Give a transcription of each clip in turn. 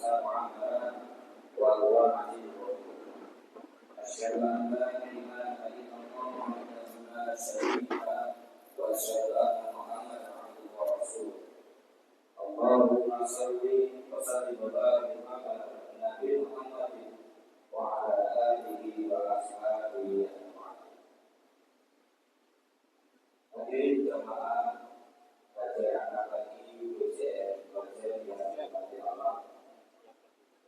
عملا وهو عزيز أشهد أن لا إله إلا الله وحده لا شريك له وأشهد أن محمدا عبده ورسوله اللهم صل وسلم وبارك على نبي محمد وعلى آله وأصحابه أجمعين. Hadirin jemaah kajian anak pagi BCM Belajar yang dirahmati Allah.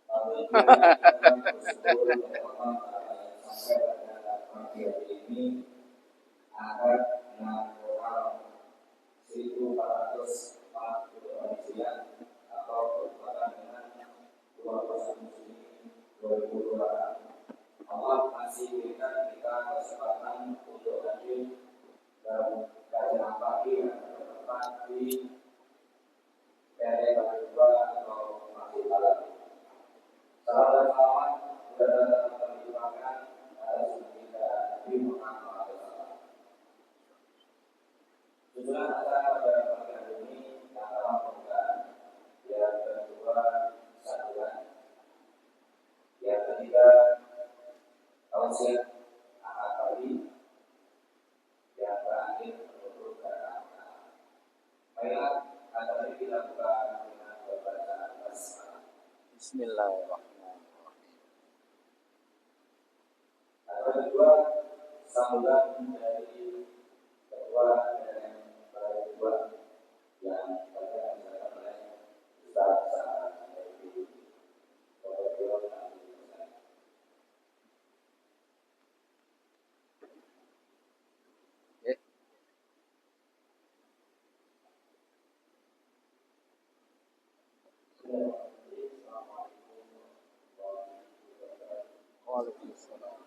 Alhamdulillah kita bersyukur kepada Allah sampai pada pagi hari ini Ahad 6 Muharram 1440 Hijriah atau bertepatan dengan 12 Juni 2020. Allah masih berikan kita kesempatan untuk hadir dalam kajian pagi yang bertempat di RE Batu atau Masjid Alam. Salam dan selamat kepada kami limpahkan atas kita Nabi Muhammad SAW. Tujuan acara pada pagi hari ini adalah pembukaan, yang kedua satuan, yang ketiga tausiah anak pagi, yang terakhir penutup dan amal. Baiklah, acara ini dilakukan dengan bacaan basmalah. Bismillahirrahmanirrahim. Acara kedua sambutan dari ketua dan para ketua yang pada disampaikan oleh Ustaz Sa'ad dari Program Indonesia. Waalaikumsalam.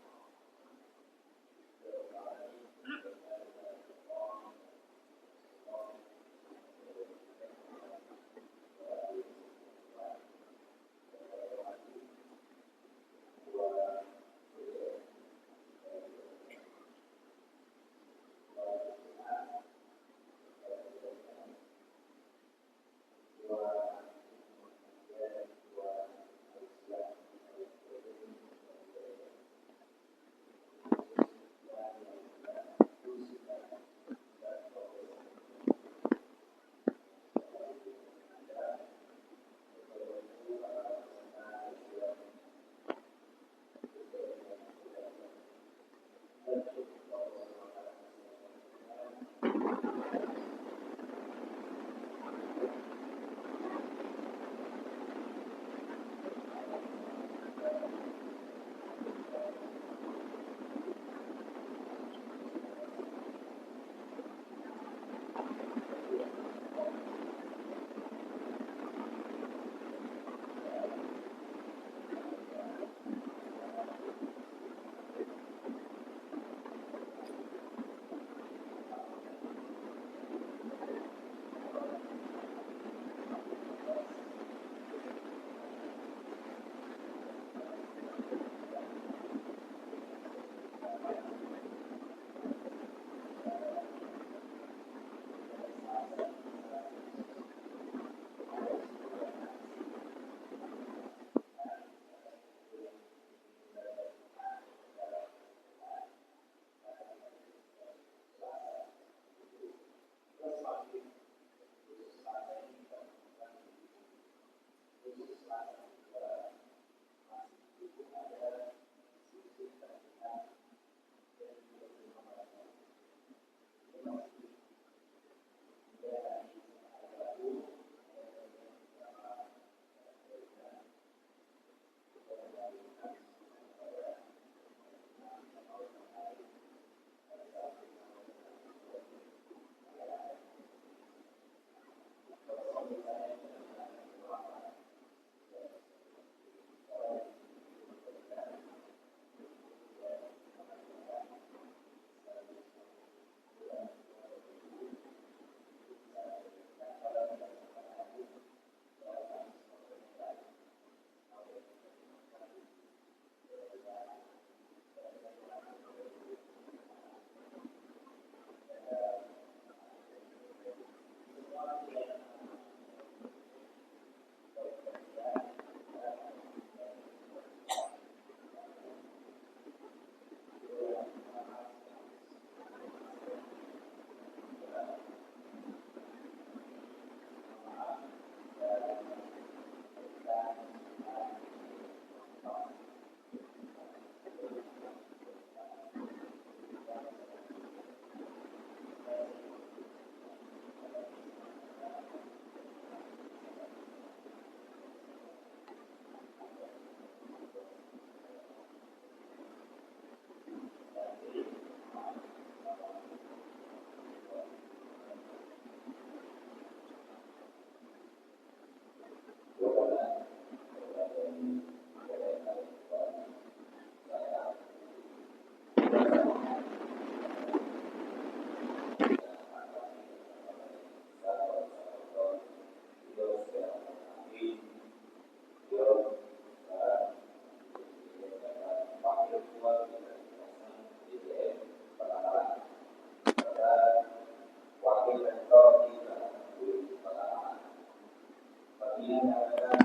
ini adalah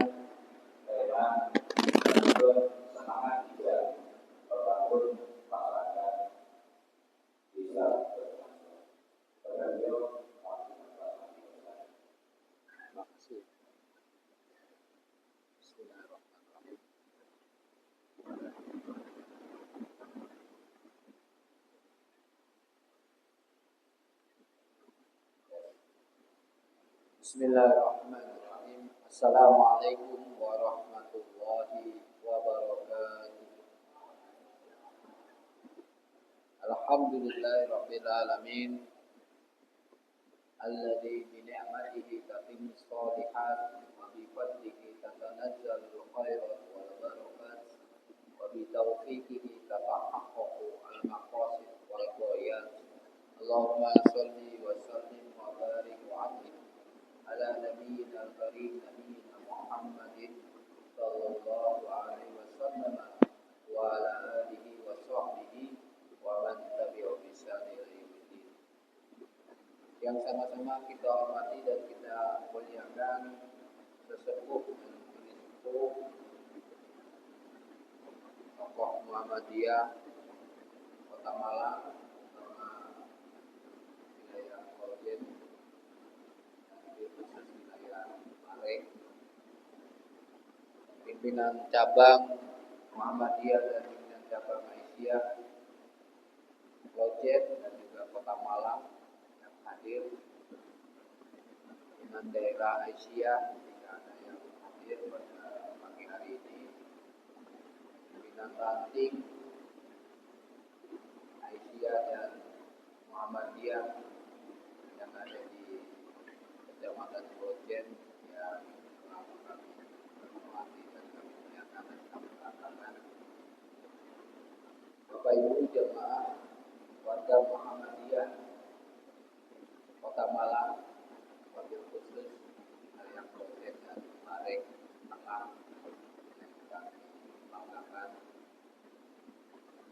tema untuk semangat juga membangun masyarakat bisa berhasil. Bismillahirrahmanirrahim. Assalamualaikum warahmatullahi wabarakatuh. Alhamdulillahirabbil alamin. Alladzi bi ni'matihi tatimmus shalihat wa bi fadlihi tatanazzalul khairat wal barakat wa bi taufiqihi tatahaqqaqu al maqasid wal ghayat. Allahumma shalli wa sallim wa barik wa atim ala nabiyyina al-karim nabiyyina Muhammadin sallallahu alaihi wasallam wa ala alihi wa sahbihi wa man tabi'ahu bi ihsan ila yaumil. Yang sama-sama kita hormati dan kita muliakan sesepuh dan sepuh tokoh Muhammadiyah Kota Malang sama wilayah Koljen khusus wilayah Marek, pimpinan cabang Muhammadiyah dan pimpinan cabang Aisyah Koljen dan juga Kota Malang yang hadir, pimpinan daerah Aisyah jika ada yang hadir pada pagi hari ini, pimpinan ranting Aisyah dan Muhammadiyah yang ada di Kecamatan Koljen yang telah kami hormati dan kami muliakan dan kami banggakan. Bapak Ibu jemaah warga Muhammadiyah Kota Malang, wabil khusus wilayah Koljen dan Marek Tengah yang kami banggakan.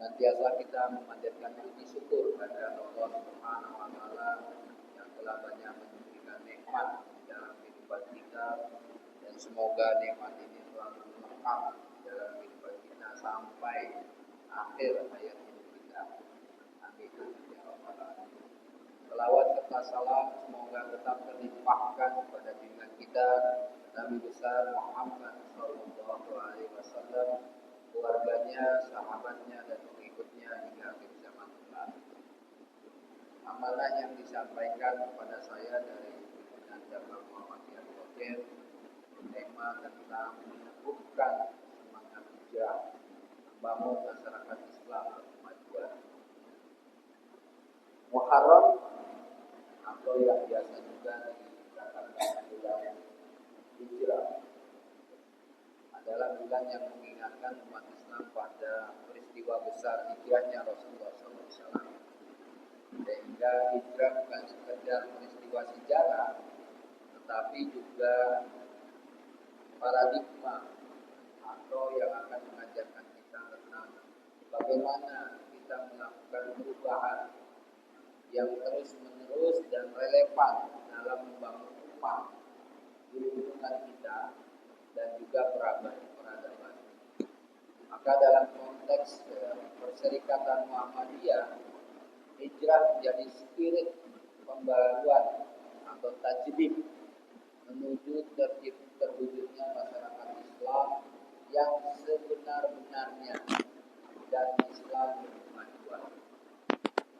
Nantiasa kita memanjatkan puji syukur kepada Allah Subhanahu wa taala yang telah banyak memberikan nikmat di dalam kehidupan kita, dan semoga nikmat ini selalu melekat di dalam kehidupan kita sampai akhir hayat hidup kita. Amin ya rabbal alamin. Selawat serta salam semoga tetap terlimpahkan kepada junjungan kita Nabi besar Muhammad sallallahu alaihi wasallam, keluarganya, sahabatnya dan pengikutnya hingga akhir zaman kelak. Amanah yang disampaikan kepada saya dari pimpinan cabang Muhammadiyah Koljen, tema tentang meneguhkan semangat hijrah, membangun masyarakat Islam berkemajuan. Muharram atau yang biasa juga dikatakan bulan hijrah adalah bulan yang mengingatkan umat Islam pada peristiwa besar hijrahnya Rasulullah SAW. Sehingga hijrah bukan sekedar peristiwa sejarah, tetapi juga paradigma atau yang akan mengajarkan kita tentang bagaimana kita melakukan perubahan yang terus-menerus dan relevan dalam membangun umat di lingkungan kita dan juga peradaban. Maka dalam konteks Perserikatan Muhammadiyah, hijrah menjadi spirit pembaruan atau tajdid menuju terwujudnya masyarakat Islam yang sebenar-benarnya dan Islam berkemajuan.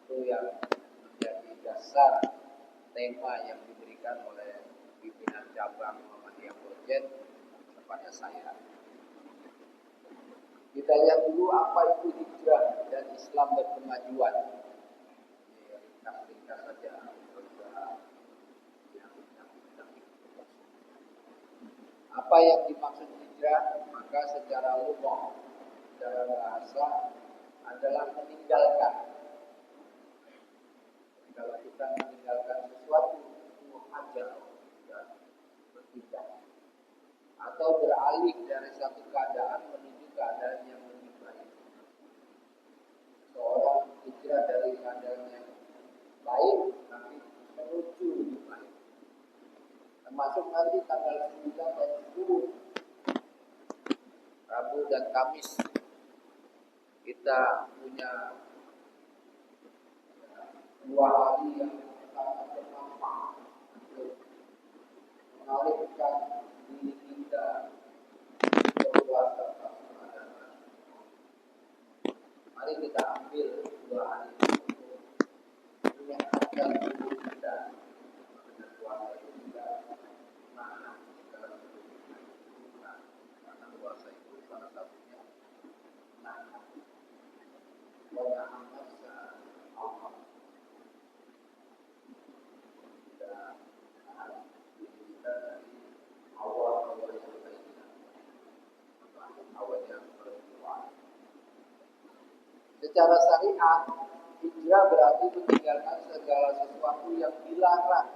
Itu yang menjadi dasar tema yang diberikan oleh pimpinan cabang Muhammadiyah Koljen kepada saya. Kita lihat dulu apa itu hijrah dan Islam berkemajuan. Ringkas saja. Apa yang dimaksud hijrah? Maka secara lughah, secara bahasa adalah meninggalkan. Kalau kita meninggalkan sesuatu, itu hajar dan berpindah, atau beralih dari satu keadaan menuju keadaan yang lebih baik. Seorang hijrah dari keadaan yang baik tapi menuju lebih baik. Termasuk nanti tanggal 9 dan dan Kamis kita punya 2 hari yang sangat bermanfaat untuk mengalihkan diri kita berpuasa kepada. Mari kita ambil 2 hari untuk menyehatkan tubuh kita dengan puasa itu kita nahan segala kebutuhan, karena puasa itu salah satunya nahan nafsa Allah. Kita nahan diri kita dari awal-awal yang baik, awal yang berdoa. Secara syariat, hijrah berarti meninggalkan segala sesuatu yang dilarang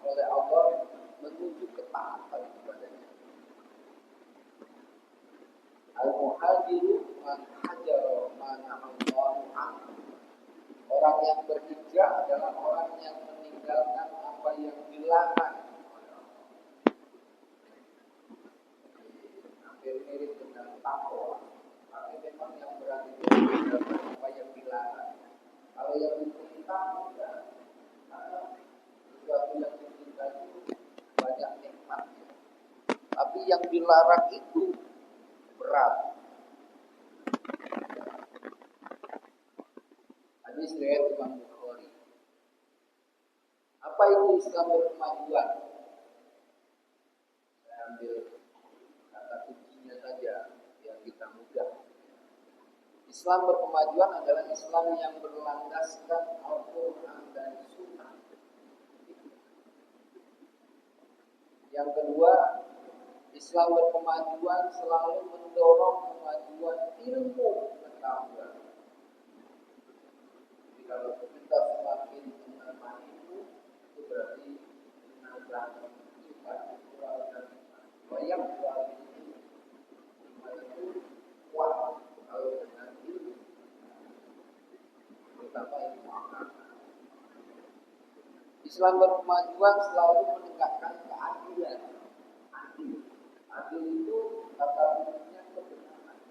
oleh Allah menuju ketaatan kepadanya. Al-muhajiru man hajara mana Allahu anhu. Orang yang berhijrah adalah orang yang meninggalkan apa yang dilarang oleh Allah. Hampir mirip dengan takwa. Tapi memang yang berat itu meninggalkan apa yang dilarang. Kalau yang diperintah tidak, karena sesuatu yang diperintah itu banyak nikmatnya. Tapi yang dilarang itu berat. Hadis riwayat Imam Bukhari. Apa itu Islam berkemajuan? Saya ambil kata kuncinya saja yang kita mudah. Islam berkemajuan adalah Islam yang berlandaskan Al-Quran dan Sunnah. Yang kedua, Islam berkemajuan selalu mendorong kemajuan ilmu pengetahuan. Jadi kalau kita semakin mengenal ilmu, itu berarti menambah iman, dan banyak sekali iman itu kuat kalau dengan ilmu, terutama ilmu agama. Islam berkemajuan selalu menegakkan keadilan. Adil itu kata kuncinya kebenaran.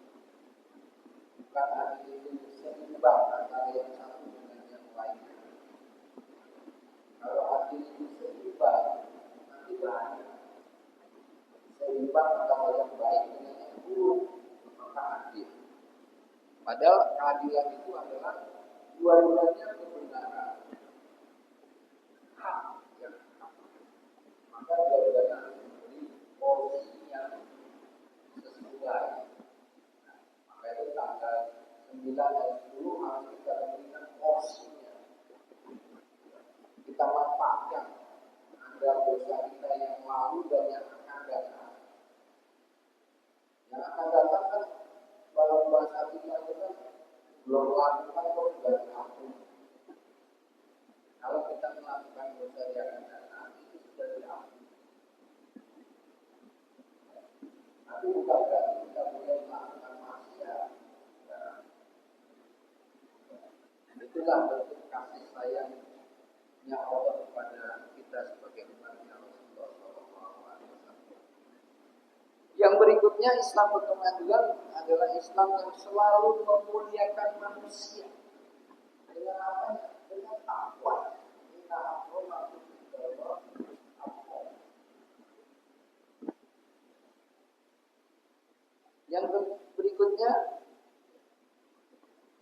Bukan adil itu seimbang antara yang satu dengan yang lainnya. Kalau adil itu seimbang, nanti bahaya. Seimbang antara yang baik dengan yang buruk, maka adil. Padahal keadilan itu adalah dua-duanya kebenaran. Hak yang sama. Maka dua-duanya harus diberi porsi yang sesuai. Maka itu tanggal 9 dan 10 harus kita berikan porsinya. Kita manfaatkan agar dosa kita yang lalu dan yang akan datang. Yang akan datang kan kalau bahasa kita itu kan belum lakukan kok sudah diampuni. Kalau kita melakukan dosa yang akan datang itu sudah diampuni. Tapi bukan berarti kita boleh melakukan maksiat. Itulah bentuk kasih sayangnya Allah kepada kita sebagai umatnya Rasulullah SAW. Yang berikutnya, Islam berkemajuan adalah Islam yang selalu memuliakan manusia. Dengan apa? Dengan takwa. Inna akramakum indallahi atqakum. Yang berikutnya,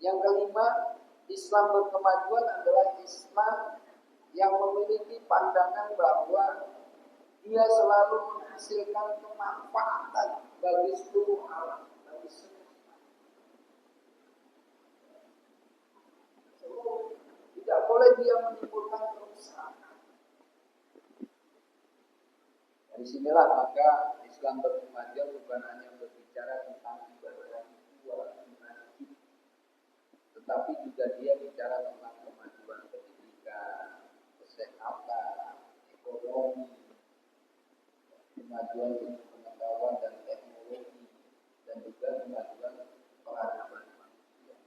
yang kelima, Islam berkemajuan adalah Islam yang memiliki pandangan bahwa dia selalu menghasilkan kemanfaatan bagi seluruh alam, bagi semesta. Tidak boleh dia menimbulkan kerusakan. Dari sinilah maka Islam berkemajuan bukan hanya berbicara tentang ibadah wajib, tetapi juga dia bicara tentang kemajuan pendidikan, kesehatan, ekonomi, kemajuan ilmu pengetahuan dan teknologi, dan juga kemajuan peradaban manusia.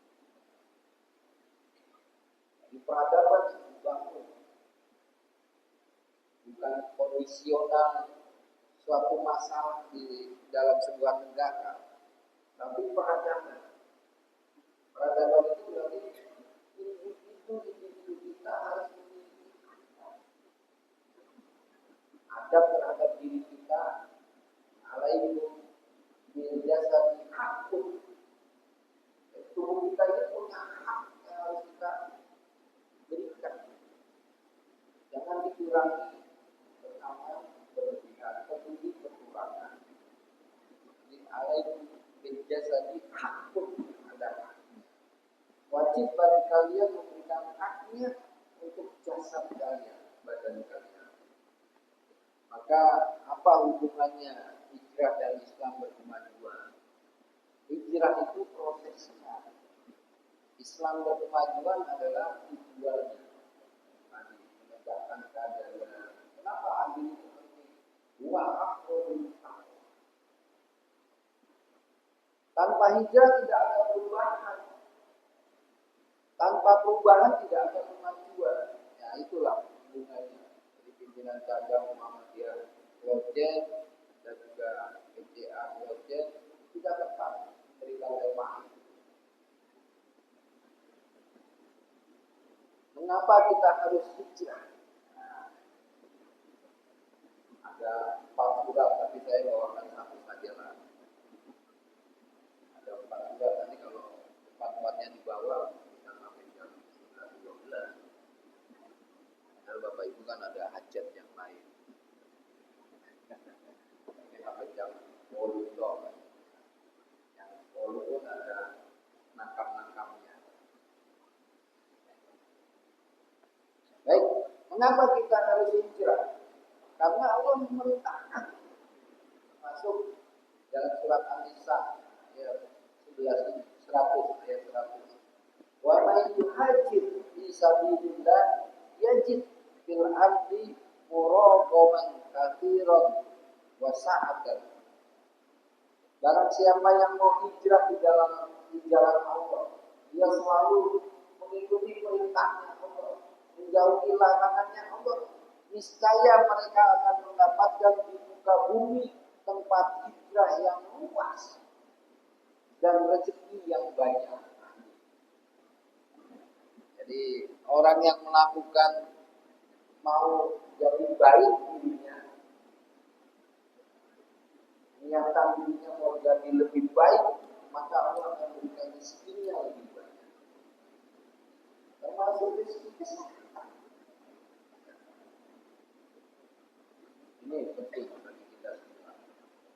Di peradaban dibangun bukan kondisional suatu masalah di dalam sebuah negara, Tapi peradaban itu berarti individu kita harus memiliki adab terhadap diri kita. Alaikum bil jasadi hakun. Tubuh kita ini punya hak yang harus kita berikan. Jangan dikurangi pertama berlebihan, kemudian kekurangan. Jadi alaikum bil jasadi hakun adalah wajib bagi kalian memberikan haknya untuk jasad kalian, badan kalian. Maka apa hubungannya hijrah dan Islam berkemajuan? Hijrah itu prosesnya. Islam berkemajuan adalah tujuannya. Tadi menegakkan keadilan. Kenapa adil itu penting? Wa aqrabul taqwa. Tanpa hijrah tidak ada perubahan. Tanpa perubahan tidak ada kemajuan. Ya itulah hubungannya. Jadi pimpinan cabang Muhammadiyah Lojen dan juga PCA Lojen tidak tetap memberikan tema. Mengapa kita harus hijrah? Nah, ada 4 surat, tapi saya bawakan satu saja lah. Ada 4 surat, nanti kalau 4-4-nya dibawa bisa sampai jam 11-12. Karena Bapak Ibu kan ada hajat yang lain. Ini sampai jam 10 doang. Yang 10 pun ada nakam-nakamnya. Baik, mengapa kita harus hijrah? Karena Allah memerintahkan. Masuk dalam surat An-Nisa ayat 11 100 ayat 100. Wa may yuhajir fi sabilillah yajid fil ardi muraqaman katsiran wa sa'atan. Barang siapa yang mau hijrah di jalan Allah, dia selalu mengikuti perintahnya Allah, menjauhi larangannya Allah. Niscaya mereka akan mendapatkan di muka bumi tempat hijrah yang luas dan rezeki yang banyak. Jadi orang yang melakukan mau jadi baik dirinya, niatan dirinya mau jadi lebih baik, maka Allah akan berikan rezekinya lebih banyak. Termasuk rezeki kesehatan. Ini penting bagi kita semua.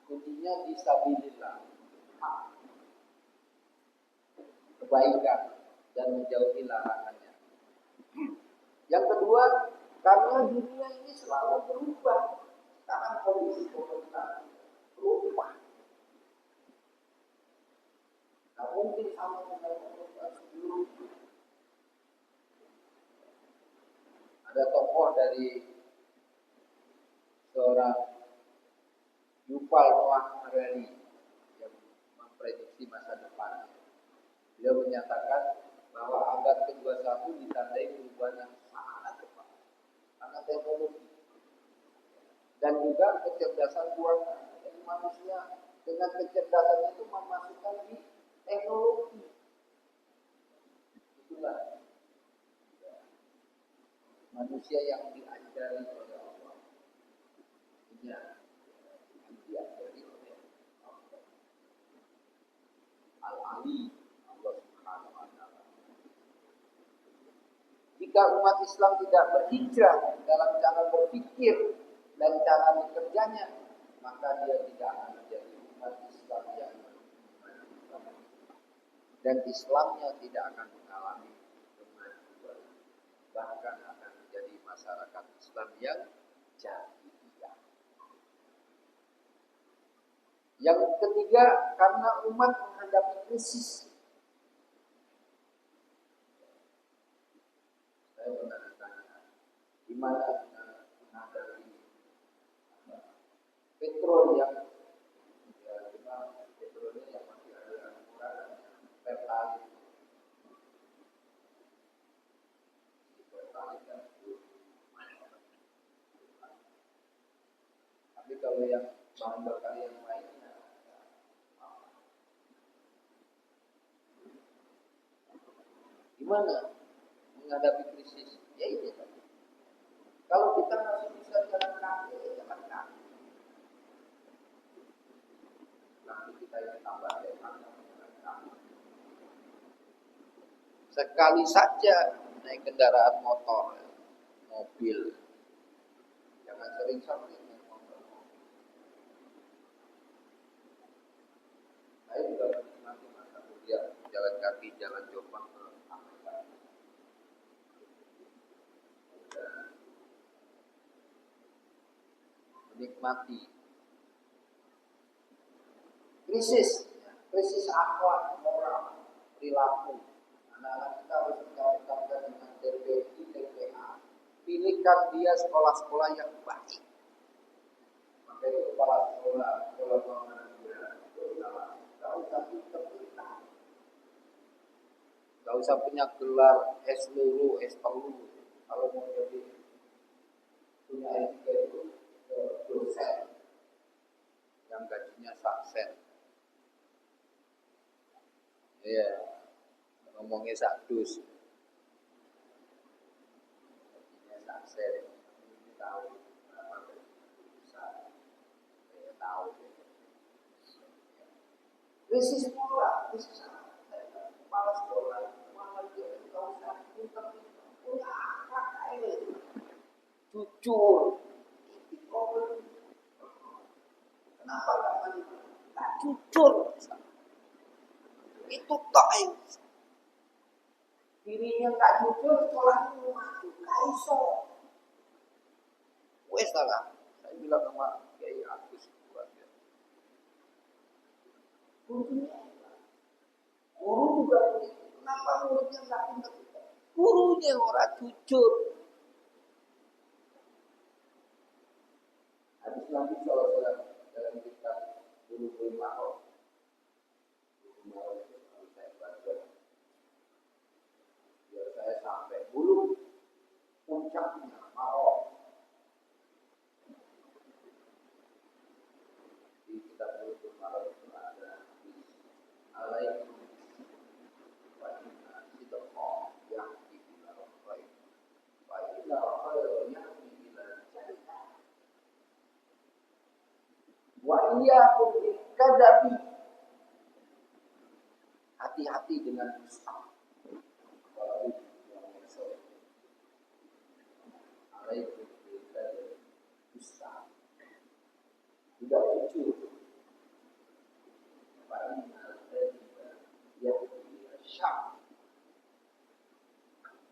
Kuncinya di sabilillah, kebaikan dan menjauhi larangannya. Yang kedua, karena dunia ini selalu berubah. Sekarang kondisi pemerintah berubah. Nah, mungkin sama dengan pemerintah sebelumnya. Ada tokoh dari seorang Yuval Noah Harari yang memprediksi masa depan. Dia menyatakan bahwa abad ke-21 ditandai perubahan yang sangat cepat karena teknologi dan juga kecerdasan buatan. Jadi manusia dengan kecerdasan itu memasukkan di teknologi. Itulah manusia yang diajari oleh Allah. Ya, yang diajari oleh Allah. Al-Ali. Jika umat Islam tidak berhijrah dalam cara berpikir dan cara bekerjanya, maka dia tidak akan menjadi umat Islam yang berkembang. Dan Islamnya tidak akan mengalami kemajuan. Bahkan akan menjadi masyarakat Islam yang jahiliyah. Yang ketiga, karena umat menghadapi krisis. Di mana menghadapi petrol yang petrolnya yang masih ada kurang pertalite kan. Tapi kalau yang bahan bakar yang lainnya Gimana menghadapi krisis? Ya ini tadi. Kalau kita masih bisa jalan kaki, ya jalan kaki. Nanti kita ini tambah jalan kaki. Sekali saja naik kendaraan motor, mobil, jangan sering-sering naik motor. Saya juga nanti masa kuliah jalan kaki, jalan Jombang ke Amerika. Menikmati krisis akhlak, moral, perilaku. Anak-anak kita harus dikawinkan dengan TPI, TPA. Pilihkan dia sekolah-sekolah yang baik. Maka itu kepala sekolah bangunan dia, gak usah pinter-pinter. Gak usah punya gelar S luru, S3. Kalau mau jadi punya S3 itu dosen yang gajinya saksen. Iya, ngomongnya sakdus. Gajinya saksen. Ini tahu berapa besar. Saya tahu. Krisis pula, krisis kepala sekolah, mana dia tahu pinter-pinter punya akhlak ini. Jujur, kenapa nggak jujur? Itu tak dirinya nggak jujur, sekolahnya maju, kaiso. Wes lah, saya bilang sama Kiai Agus keluarga. Guru juga begitu. Kenapa muridnya nggak pinter? Gurunya orang jujur. Habis nanti kalau dalam kita guru-guru mahal itu harus saya baca. Biar saya sampai bulu puncaknya mahal. Di kita guru mahal itu ada alaikum wa inna sidqah yang dibilang baik. Wa inna khairnya wa iyyakum bikadabi. Hati-hati dengan dusta. Alaikum bikadabi dusta. Tidak jujur. Wa inna khairnya syak.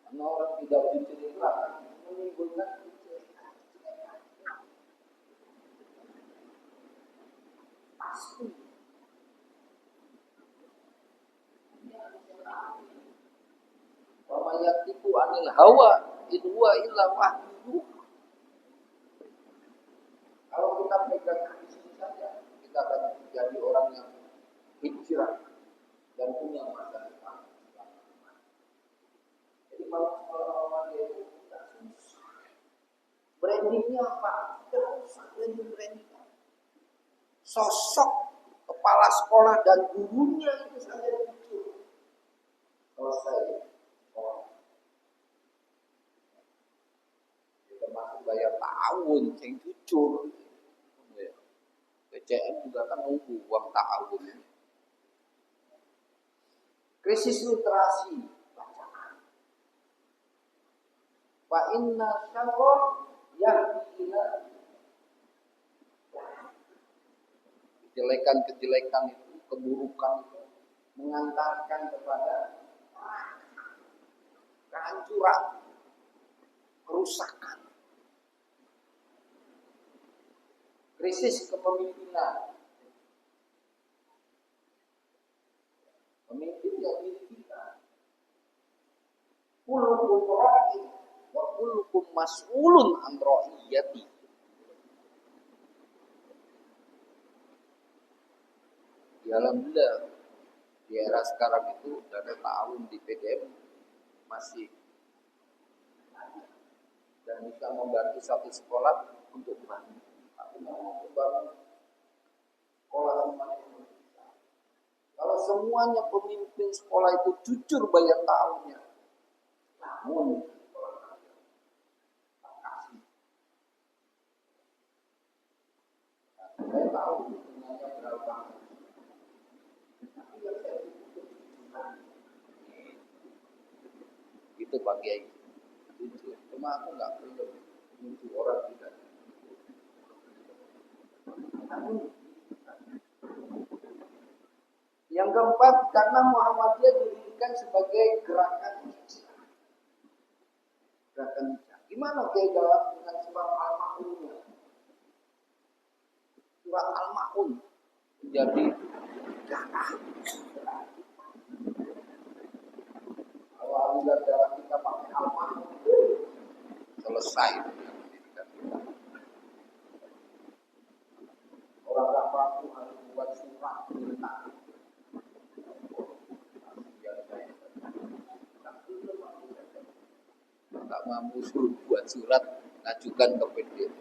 Karena orang tidak jujur itu akan menimbulkan pasti. Wamayatiku anil hawa in huwa illa wahyu. Kalau kita pegang hadis ini saja, kita akan jadi orang yang hijrah dan punya masa depan. Jadi kalau dia itu tidak susah. Brandingnya apa? Tidak usah branding. Sosok kepala sekolah dan gurunya itu saja jujur. Selesai. Termasuk bayar tahun yang jujur. PCM juga kan nunggu uang tahun. Krisis literasi bacaan. Fa inna syarra yahdi ila kejelekan itu, keburukan itu mengantarkan kepada kehancuran, kerusakan. Krisis kepemimpinan. Pemimpin yang diri kita. Kullukum ra'in wa kullukum mas'ulun an ra'iyati. Ya alhamdulillah di era sekarang itu ada tahun di PDM masih dan bisa membantu satu sekolah untuk bangun. Aku mau membangun sekolah semuanya. Kalau semuanya pemimpin sekolah itu jujur bayar tahunnya, bangun olahraga, tak kasih. Nah, saya tahu hitungannya berapa. Tapi yang saya butuhkan itu Pak Kiai. Jujur, cuma aku nggak perlu menuju orang tidak. Yang keempat, karena Muhammadiyah didirikan sebagai gerakan hijrah. Gerakan hijrah. Gimana kayak dalam dengan surat Al-Ma'un? Surat Al-Ma'un menjadi darah. Kalau aliran darah kita pakai Al-Ma'un, selesai. Orang tak mampu harus buat surat perintah. Tak mampu suruh buat surat, ngajukan ke PDN.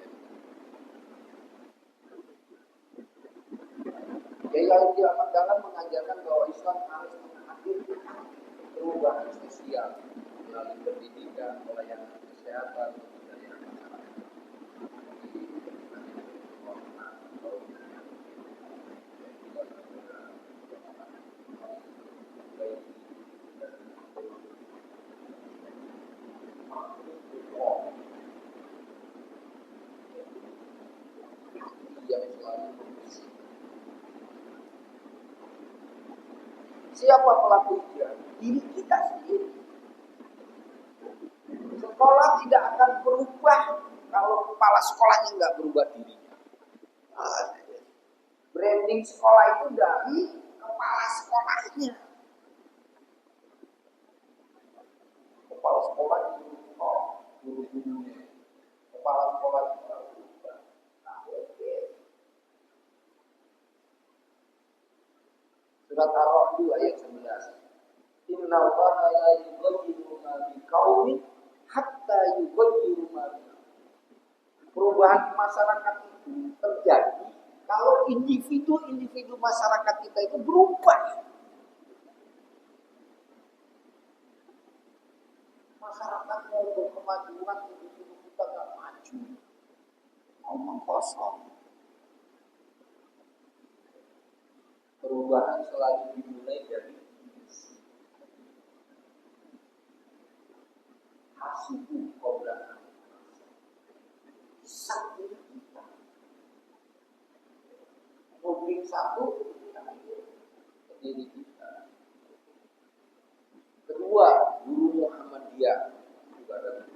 Kiai Ahmad Dahlan mengajarkan bahwa Islam harus menghadirkan perubahan sosial melalui pendidikan, pelayanan kesehatan, kebudayaan masyarakat. Siapa pelaku hijrah? Diri kita sendiri. Sekolah tidak akan berubah kalau kepala sekolahnya nggak berubah dirinya. Branding sekolah itu dari kepala sekolahnya. Kepala sekolah itu guru-gurunya. Kepala sekolah itu harus berubah. Nah, oke. Surat Ar-Ra'd ayat 11. Inna Allaha la yughayyiru ma biqaumin hatta yughayyiru ma bi. Perubahan masyarakat itu terjadi kalau individu-individu masyarakat kita itu berubah. Masyarakat mau berkemajuan, individu kita nggak maju, omong kosong. Perubahan selalu dimulai dari hasibu qabla satu kita. Publik satu diri kita. Kedua, guru Muhammadiyah juga ada.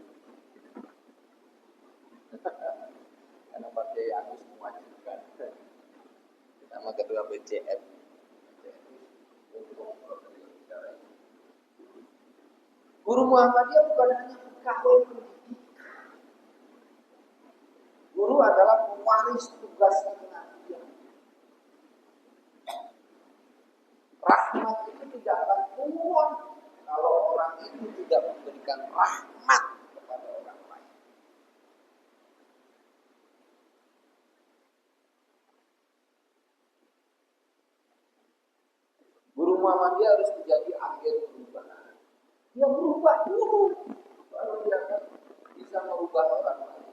Karena Partai Agus mewajibkan. Nama kedua BCN. Guru Muhammadiyah bukan hanya pegawai pendidikan. Guru adalah pewaris tugas pengajian. Rahmat itu tidak akan turun kalau orang itu tidak memberikan rahmat kepada orang lain. Guru Muhammadiyah harus menjadi agen perubahan. Dia berubah dulu, baru dia akan bisa merubah orang lain.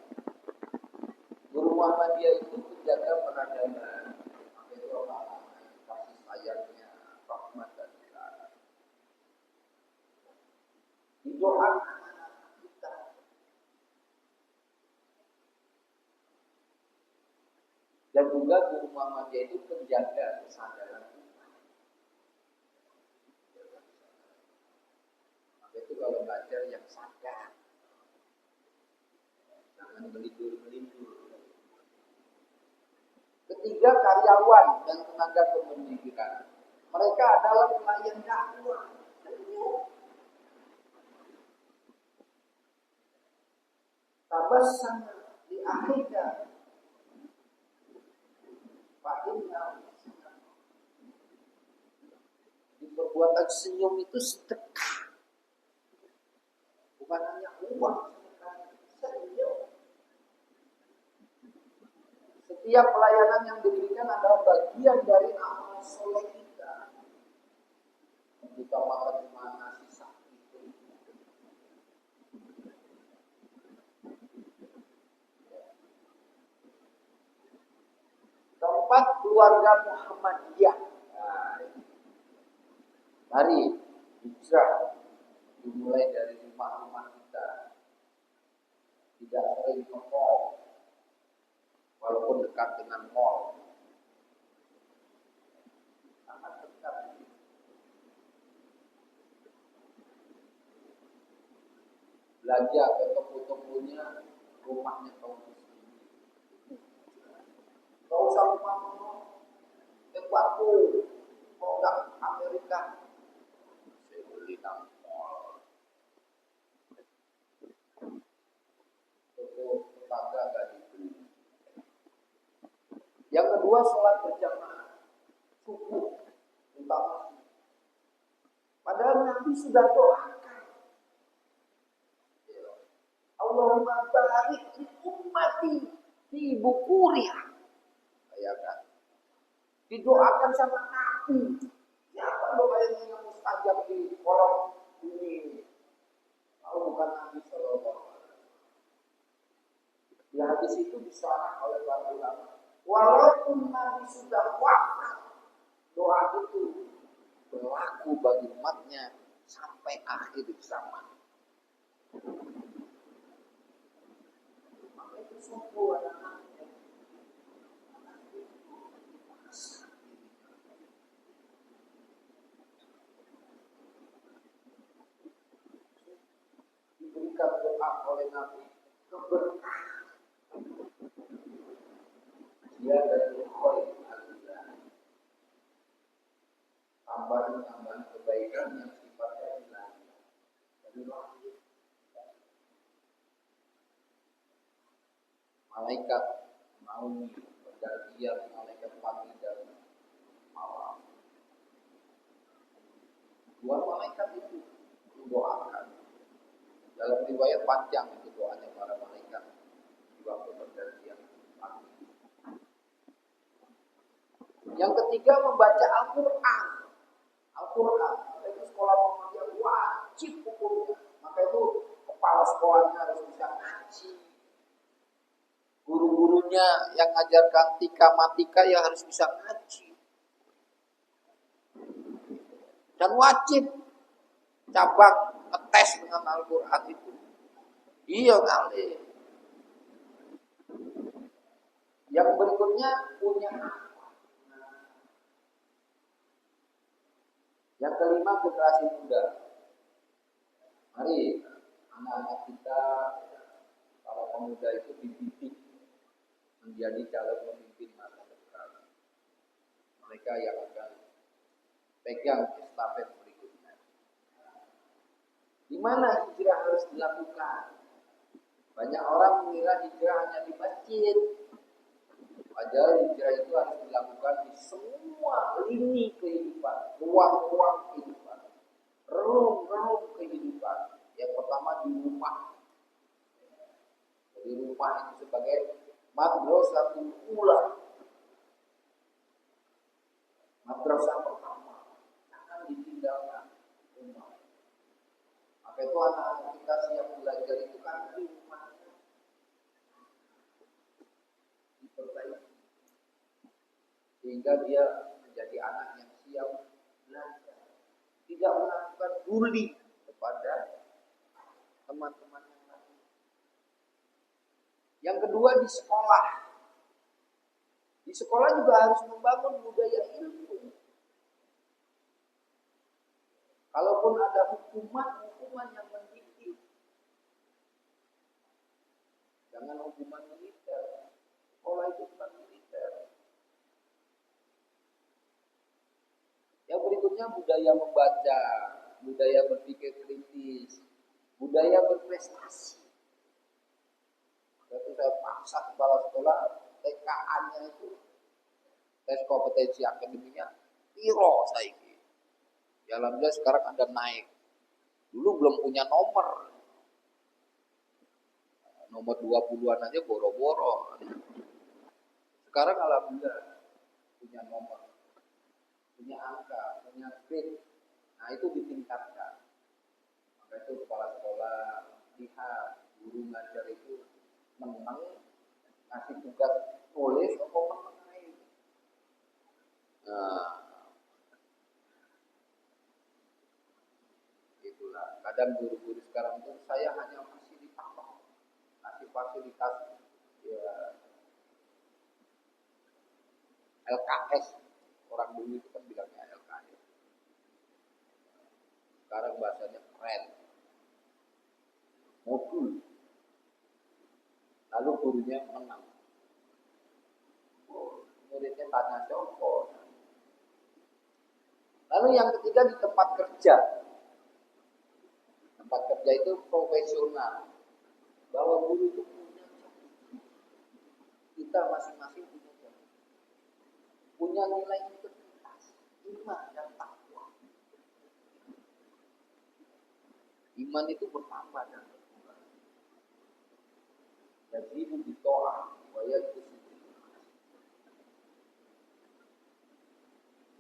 Guru Muhammadiyah itu menjaga peradaban, kasih sayangnya, rahmat dan keadilan. Didoakan anak kita. Dan juga guru Muhammadiyah itu menjaga kesadaran kita. Maka itu kalau belajar yang sadar, jangan melindur-melindur. Ketiga, karyawan dan tenaga kependidikan. Mereka adalah pelayan dakwah. Tabassam di akhirnya. Di perbuatan senyum itu sedekah. Bukan hanya uang, senyum. Setiap pelayanan yang diberikan adalah bagian dari amal soleh kita. Kita makan di mana sisa itu. Muhammadiyah. Nah, mari hijrah dimulai dari rumah-rumah kita. Tidak sering ke mall, walaupun dekat dengan mall. Sangat dekat. Belanja ke toko-tokonya, rumahnya tahu sendiri. Gak usah rumah tempatku produk Amerika. Saya beli nang mall. Toko tetangga gak dibeli. Yang kedua, sholat berjamaah subuh umpama. Padahal Nabi sudah doakan, Allahumma barik li ummati fi bukuriha. Bayangkan, didoakan sama Nabi. Siapa doa yang mustajab di kolom ini? Kalau bukan Nabi Sallallahu Alaihi Wasallam. Di hadis itu disarah oleh para ulama. Walaupun Nabi sudah wafat, doa itu berlaku bagi umatnya sampai akhir zaman. Maka itu sungguh anak-anaknya. Diberikan doa oleh Nabi keberkahan. Dia dari khair al-ilah. Tambahan kebaikan yang sifatnya ilahi. Dari langit. Malaikat naungi pergantian malaikat pagi dan malam. Dua malaikat itu mendoakan. Dalam riwayat panjang itu doanya para malaikat di waktu pergantian pagi. Yang ketiga, membaca Al-Quran. Al-Quran itu sekolah Muhammadiyah wajib hukumnya. Maka itu kepala sekolahnya harus bisa ngaji. Guru-gurunya yang ngajarkan tika-matika ya harus bisa ngaji. Dan wajib cabang ngetes dengan Al-Quran itu. Iya kali. Yang berikutnya punya apa? Yang kelima, generasi muda. Mari anak-anak kita, para pemuda itu dididik menjadi calon pemimpin masa depan. Mereka yang akan pegang estafet berikutnya. Di mana hijrah harus dilakukan? Banyak orang mengira hijrah hanya di masjid. Padahal hijrah itu harus dilakukan di semua lini kehidupan, ruang-ruang kehidupan, relung-relung kehidupan. Yang pertama di rumah. Jadi rumah itu sebagai madrasatul ula. Madrasah pertama, jangan ditinggalkan rumah. Maka itu anak-anak kita siap belajar itu kan di rumahnya. Diperbaiki. Sehingga dia menjadi anak yang siap belajar. Tidak melakukan bully kepada teman-teman yang lain. Yang kedua di sekolah. Di sekolah juga harus membangun budaya ilmu. Kalaupun ada hukuman yang mendidik. Jangan hukuman militer. Sekolah itu bukan militer. Yang berikutnya budaya membaca, budaya berpikir kritis, budaya berprestasi. Jadi saya paksa kepala sekolah TKA-nya itu tes kompetensi akademiknya piro saiki. Ya alhamdulillah sekarang ada naik. Dulu belum punya nomor. Nomor 20-an aja boro-boro. Sekarang alhamdulillah punya nomor, punya angka, punya grade. Nah itu ditingkatkan. Maka itu kepala sekolah lihat guru ngajar itu menang, ngasih tugas tulis atau menang. Kadang guru-guru sekarang tuh saya hanya kasih fasilitas ya, LKS. Orang dulu itu kan bilangnya LKS. Sekarang bahasanya keren. Modul. Lalu gurunya menang. Muridnya tanya cokot. Lalu yang ketiga di tempat kerja. Tempat kerja itu profesional. Bahwa guru itu punya kita masing-masing punya nilai integritas, iman dan takwa. Iman itu bertambah dan berkembang. Jadi itu ditolak, supaya itu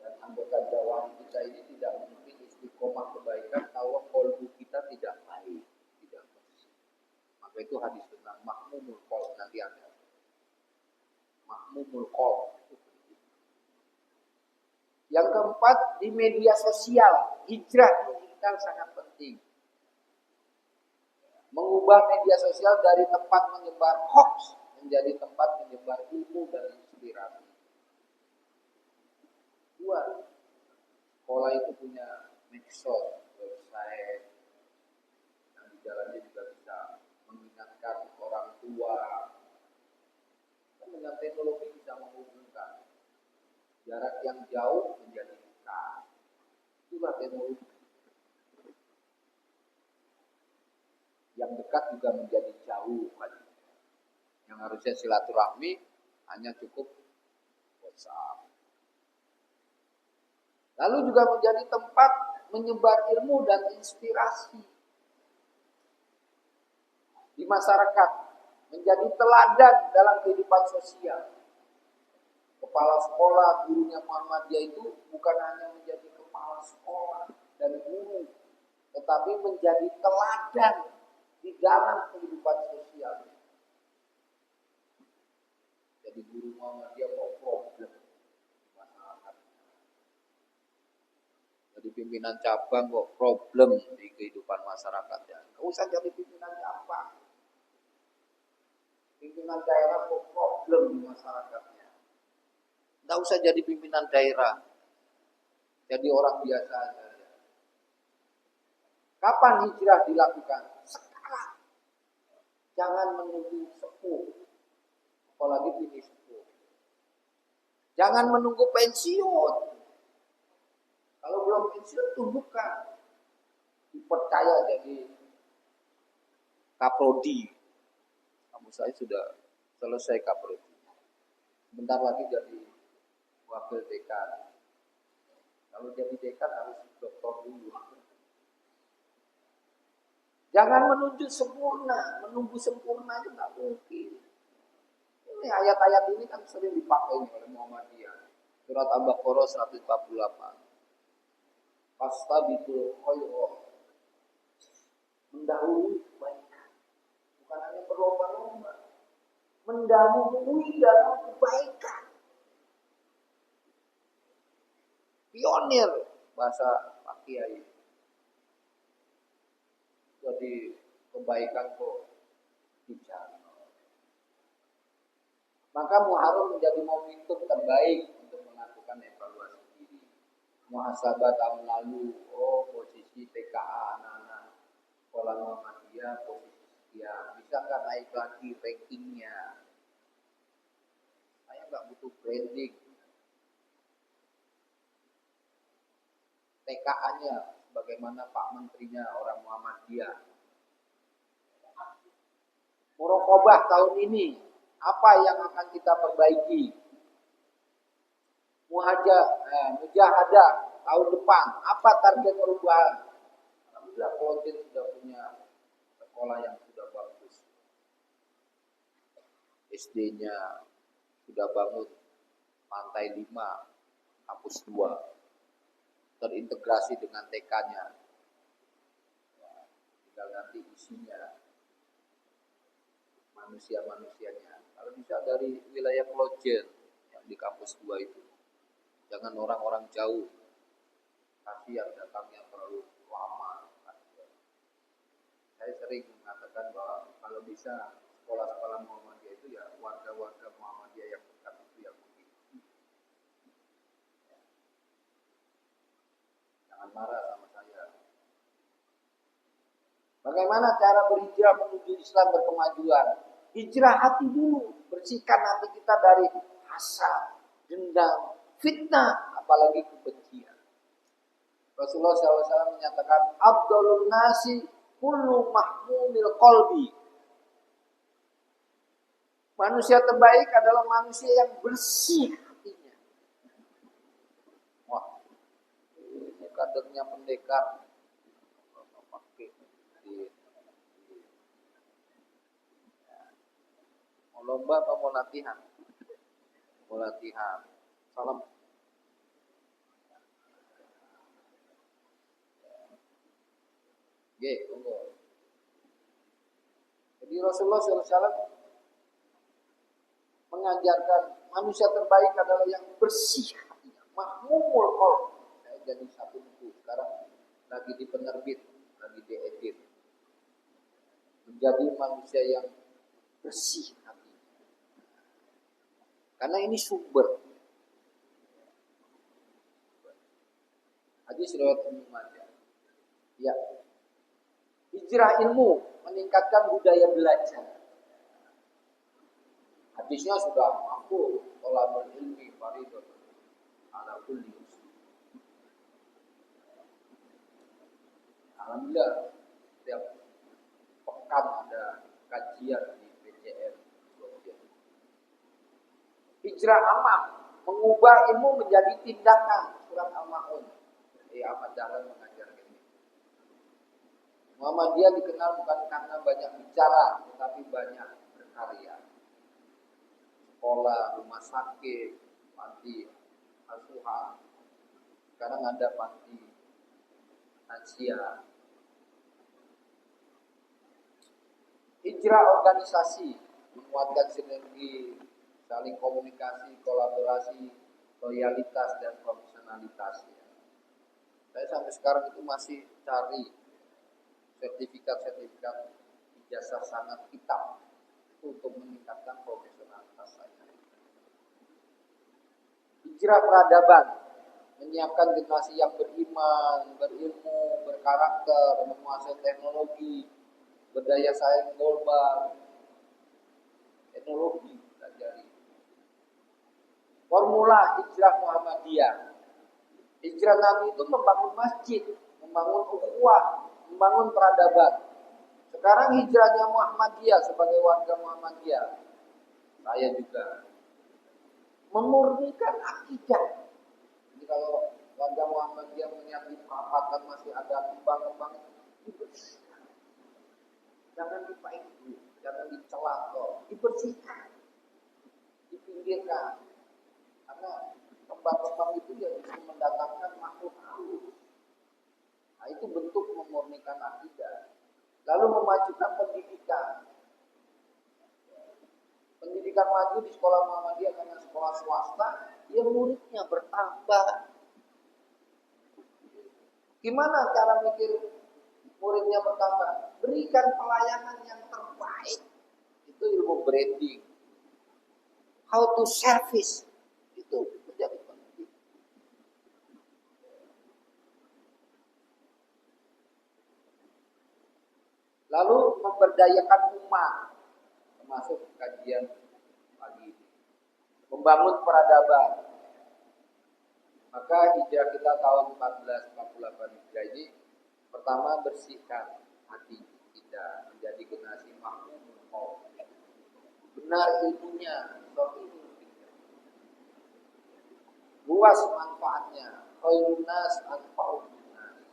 dan anggota jawab kita ini tidak mungkin istiqomah kebaikan kalau kolbu kita tidak baik, tidak bersih. Maka itu hadis tentang mahmumul qalb nanti ada. Mahmumul qalb. Yang keempat di media sosial, hijrah digital sangat penting. Mengubah media sosial dari tempat menyebar hoax menjadi tempat menyebar ilmu dan inspirasi. Dua, sekolah itu punya medsos, website, yang di dalamnya juga bisa mengingatkan orang tua. Dengan teknologi bisa menghubungkan jarak yang jauh menjadi dekat. Itulah teknologi. Yang dekat juga menjadi jauh. Yang harusnya silaturahmi hanya cukup WhatsApp. Lalu juga menjadi tempat menyebar ilmu dan inspirasi di masyarakat, menjadi teladan dalam kehidupan sosial. Kepala sekolah, gurunya Muhammadiyah itu bukan hanya menjadi kepala sekolah dan guru, tetapi menjadi teladan di dalam kehidupan sosial. Jadi guru Muhammadiyah kok problem di masyarakat. Jadi pimpinan cabang kok problem di kehidupan masyarakat. Ya, nggak usah jadi pimpinan cabang. Pimpinan daerah kok problem di masyarakatnya. Nggak usah jadi pimpinan daerah. Jadi orang biasa saja. Kapan hijrah dilakukan? Sekarang. Jangan menunggu sepuh. Apalagi pilih sepuh. Jangan menunggu pensiun. Kalau belum pensiun, tundukkan. Dipercaya jadi kaprodi. Kamu saya sudah selesai kaprodi. Bentar lagi jadi wakil dekan. Kalau jadi dekan harus doktor dulu. Jangan menuju sempurna, menunggu sempurna itu nggak mungkin. Ini ayat-ayat ini kan sering dipakai oleh Muhammadiyah. Surat Al-Baqarah 148. Fastabiqul khairat. Mendahului kebaikan. Bukan hanya berlomba-lomba. Mendahului dalam kebaikan. Pionir bahasa Pak Kiai. Jadi kebaikan kok bicara. Maka muharram menjadi momentum terbaik untuk melakukan evaluasi diri. Muhasabah tahun lalu, posisi TKA anak-anak sekolah Muhammadiyah posisi sekian, bisa nggak naik lagi rankingnya? Saya nggak butuh branding. TKA-nya bagaimana Pak Menterinya orang Muhammadiyah. Muraqabah tahun ini, apa yang akan kita perbaiki? Mujahadah tahun depan, apa target perubahan? Alhamdulillah Kolontin sudah punya sekolah yang sudah bagus. SD-nya sudah bangun lantai 5, kampus 2. Terintegrasi dengan TK-nya. Tinggal nanti isinya manusia-manusianya. Kalau bisa dari wilayah Klojen yang di kampus 2 itu. Jangan orang-orang jauh. Kasihan datangnya terlalu lama. Saya sering mengatakan bahwa kalau bisa sekolah-sekolah Muhammadiyah itu ya warga-warga Muhammadiyah yang dekat itu yang begitu. Jangan marah sama saya. Bagaimana cara berhijrah menuju Islam berkemajuan? Hijrah hati dulu, bersihkan hati kita dari hasad, dendam, fitnah, apalagi kebencian. Rasulullah SAW menyatakan, Abdulun nasi kullu mahmumil qalbi. Manusia terbaik adalah manusia yang bersih hatinya. Wah, ini kadernya pendekar. Mau lomba apa mau latihan? Mau latihan. Salam. Tunggu. Jadi Rasulullah SAW mengajarkan manusia terbaik adalah yang bersih hatinya, mahmumul qalb. Saya jadi satu buku sekarang lagi di penerbit, lagi diedit. Menjadi manusia yang bersih hati. Karena ini sumber. Hadis riwayat Ibnu Majah. Ya. Hijrah ilmu meningkatkan budaya belajar. Hadisnya sudah mampu tolabul ilmi fardhatun ala kulli muslim. Alhamdulillah setiap pekan ada kajian di PCM. Hijrah amal mengubah ilmu menjadi tindakan. Surat Al-Maun. Ahmad Dahlan mengajar ini. Muhammadiyah dikenal bukan karena banyak bicara, tetapi banyak berkarya. Sekolah, rumah sakit, panti asuhan. Sekarang ada panti lansia. Hijrah organisasi menguatkan sinergi, saling komunikasi, kolaborasi, loyalitas dan profesionalitas. Saya sampai sekarang itu masih cari sertifikat ijazah sanad kitab untuk meningkatkan profesionalitas saya. Hijrah peradaban menyiapkan generasi yang beriman, berilmu, berkarakter, menguasai teknologi, berdaya saing global, teknologi pelajari. Formula hijrah Muhammadiyah. Hijrah Nabi itu membangun masjid, membangun ukhuwah, membangun peradaban. Sekarang hijrahnya Muhammadiyah sebagai warga Muhammadiyah, saya juga memurnikan akidah. Jadi kalau warga Muhammadiyah melihat di perapatan masih ada kembang-kembang, dibersihkan. Jangan dipainti, jangan dicela, dibersihkan, dipinggirkan. Karena kembang-kembang itu yang bisa mendatangkan makhluk halus. Nah, itu bentuk memurnikan akidah. Lalu memajukan pendidikan. Pendidikan maju di sekolah Muhammadiyah karena sekolah swasta, ya muridnya bertambah. Gimana cara mikir muridnya bertambah? Berikan pelayanan yang terbaik. Itu ilmu branding. How to service. Itu menjadi penting. Lalu memberdayakan umat, termasuk kajian pagi ini. Membangun peradaban. Maka hijrah kita tahun 1448 Hijrah ini pertama bersihkan hati kita menjadi generasi makmum. Benar ilmunya, luas manfaatnya. Khairun nas anfa'uhum linnas.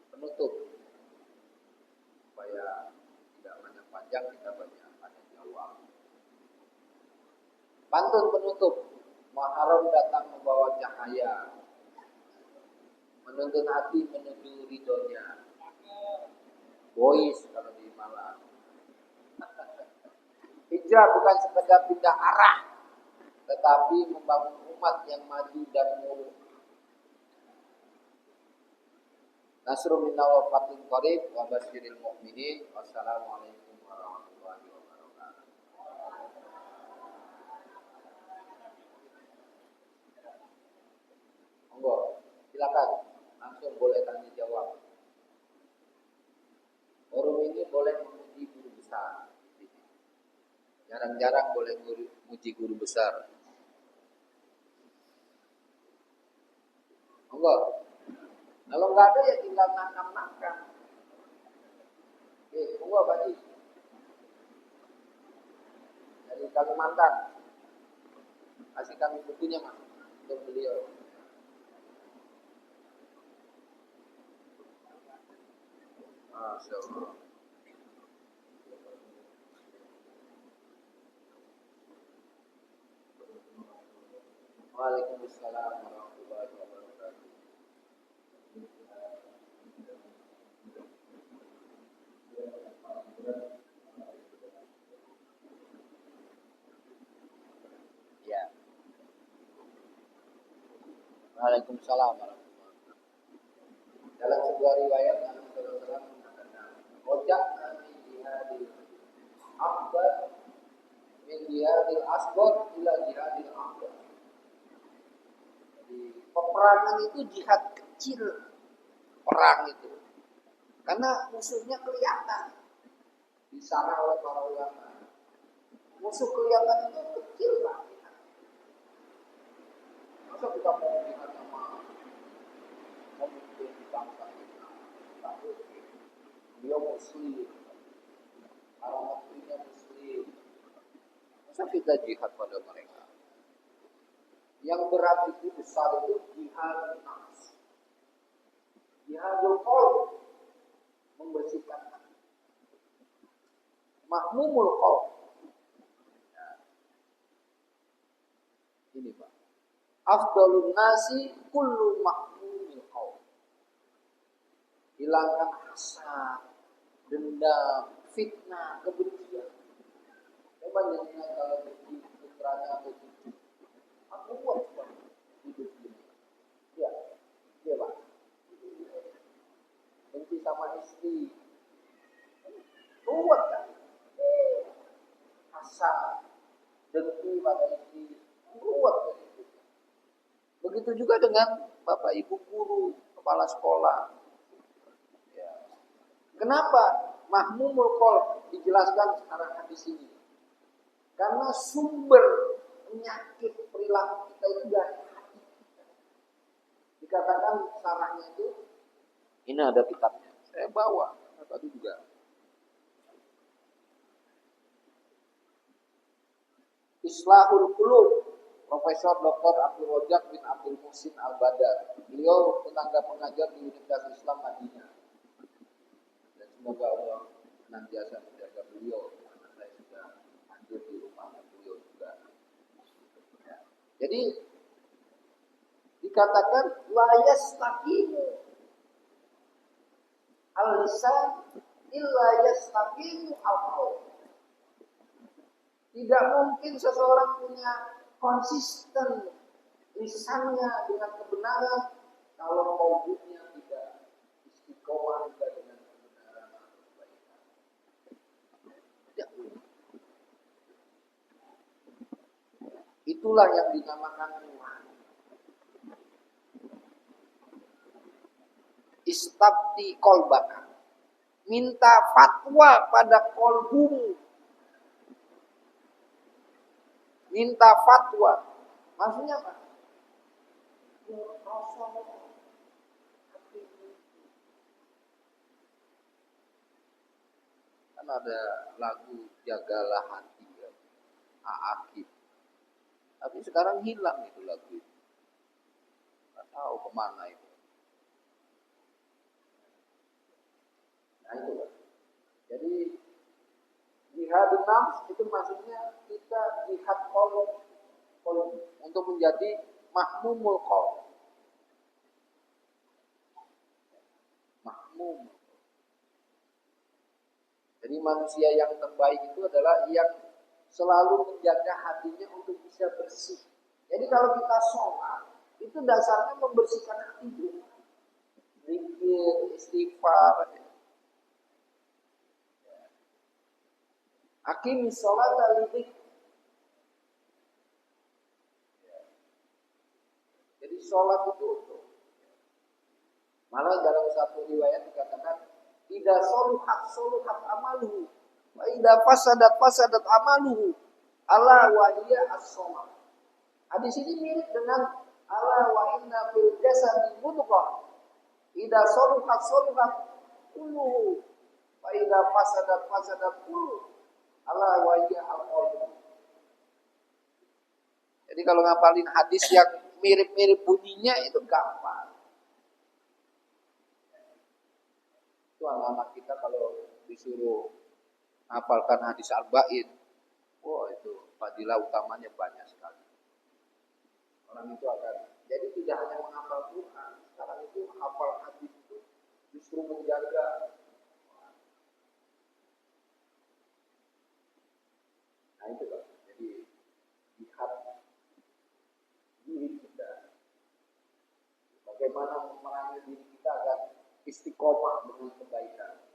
Penutup supaya tidak banyak panjang, kita banyak jawab. Pantun penutup. Muharram datang membawa cahaya, menuntun hati menuju ridhonya. Boys kalau di Malang. Hijrah bukan sekedar pindah arah, tetapi membangun umat yang maju dan muluk. Nasrun minna wa fathun qarib wa basyiril mu'minin. Wassalamualaikum warahmatullahi wabarakatuh. Monggo, silakan langsung boleh tanya jawab. Forum ini boleh memuji guru besar. Jarang-jarang boleh memuji guru besar. Monggo. Kalau nggak ada ya tinggal nakam-nakam. Oke, monggo Pak Haji. Dari Kalimantan. Kasih kami bukunya Mas untuk beliau. Masya Allah. Waalaikumsalam warahmatullahi wabarakatuh. Ya. Waalaikumsalam warahmatullahi wabarakatuh. Dalam sebuah riwayat Nabi sallallahu alaihi wasallam mengatakan, "Ojak min jihadil akbar min jihadil asghar ila jihadil akbar." Jadi peperangan itu jihad kecil, perang itu. Karena musuhnya kelihatan. Disana oleh para ulama. Musuh kelihatan itu kecil lah. Masa kita mau jihad sama pemimpin bangsa kita? Tapi dia muslim, para menterinya muslim. Masa kita jihad pada mereka? Yang berat itu besar itu jihad nafs, jihadul qalb, membersihkan hati. Mahmumul qalb. Ini Pak. Afdalun nasi kullu mahmumil qalb. Hilangkan hasad, dendam, fitnah, kebencian. Coba jangan kalau benci putranya atau cucu. Aku buat hidup ini. Ya, iya Pak. Benci sama istri. Kuat kan? Hasad, dengki pada istri. Kuat kan itu. Begitu juga dengan Bapak Ibu guru, kepala sekolah. Ya. Kenapa mahmumul qalb dijelaskan sekarang hadis ini? Karena sumber penyakit perilaku kita itu dari hati kita. Dikatakan sarahnya itu, ini ada kitabnya, saya bawa tadi juga. Islahul Qulub, Profesor Dr. Abdul Rojak bin Abdul Muhsin Al-Badar. Beliau tenaga pengajar di Universitas Islam Madinah. Dan semoga Allah senantiasa menjaga beliau, karena saya sudah hadir di rumah beliau juga. Ya. Jadi dikatakan la yastaqimu al-lisan illa yastaqimu al-qaul. Tidak mungkin seseorang punya konsisten lisannya dengan kebenaran kalau qalbunya tidak istiqomah juga dengan kebenaran atau kebaikan. Tidak mungkin. Itulah yang dinamakan nurani. Istabti qalbaka. Minta fatwa pada qalbumu. Minta fatwa. Maksudnya apa? Kan ada lagu Jagalah Hati ya, Aakib. Tapi sekarang hilang itu lagu itu. Nggak tahu kemana itu. Nah itu kan. Jadi jihad nafs itu maksudnya kita jihad qalb untuk menjadi mahmumul qalb. Mahmum. Jadi manusia yang terbaik itu adalah yang selalu menjaga hatinya untuk bisa bersih. Jadi kalau kita sholat, itu dasarnya membersihkan hati dulu. zikir, istighfar. Aqimi sholata lidzikri. Jadi sholat itu malah dalam satu riwayat dikatakan idza soluhat amaluhu wa idza fasadat amaluhu ala wa hiya as-shalah. Hadis ini mirip dengan ala wa inna fil jasadi mudghah idza soluhat kulluhu wa idza fasadat kulluhu ala wa hiya al-qalb. Jadi kalau ngapalin hadis yang mirip-mirip bunyinya itu gampang. Itu anak-anak kita kalau disuruh hafalkan hadis arba'in, wah itu fadilah utamanya banyak sekali. Orang itu akan jadi tidak hanya menghafal Quran, sekarang itu hafal hadis itu justru menjaga. Nah itu Pak. Jadi lihat diri kita, bagaimana memerangi diri kita agar istiqomah dengan kebaikan.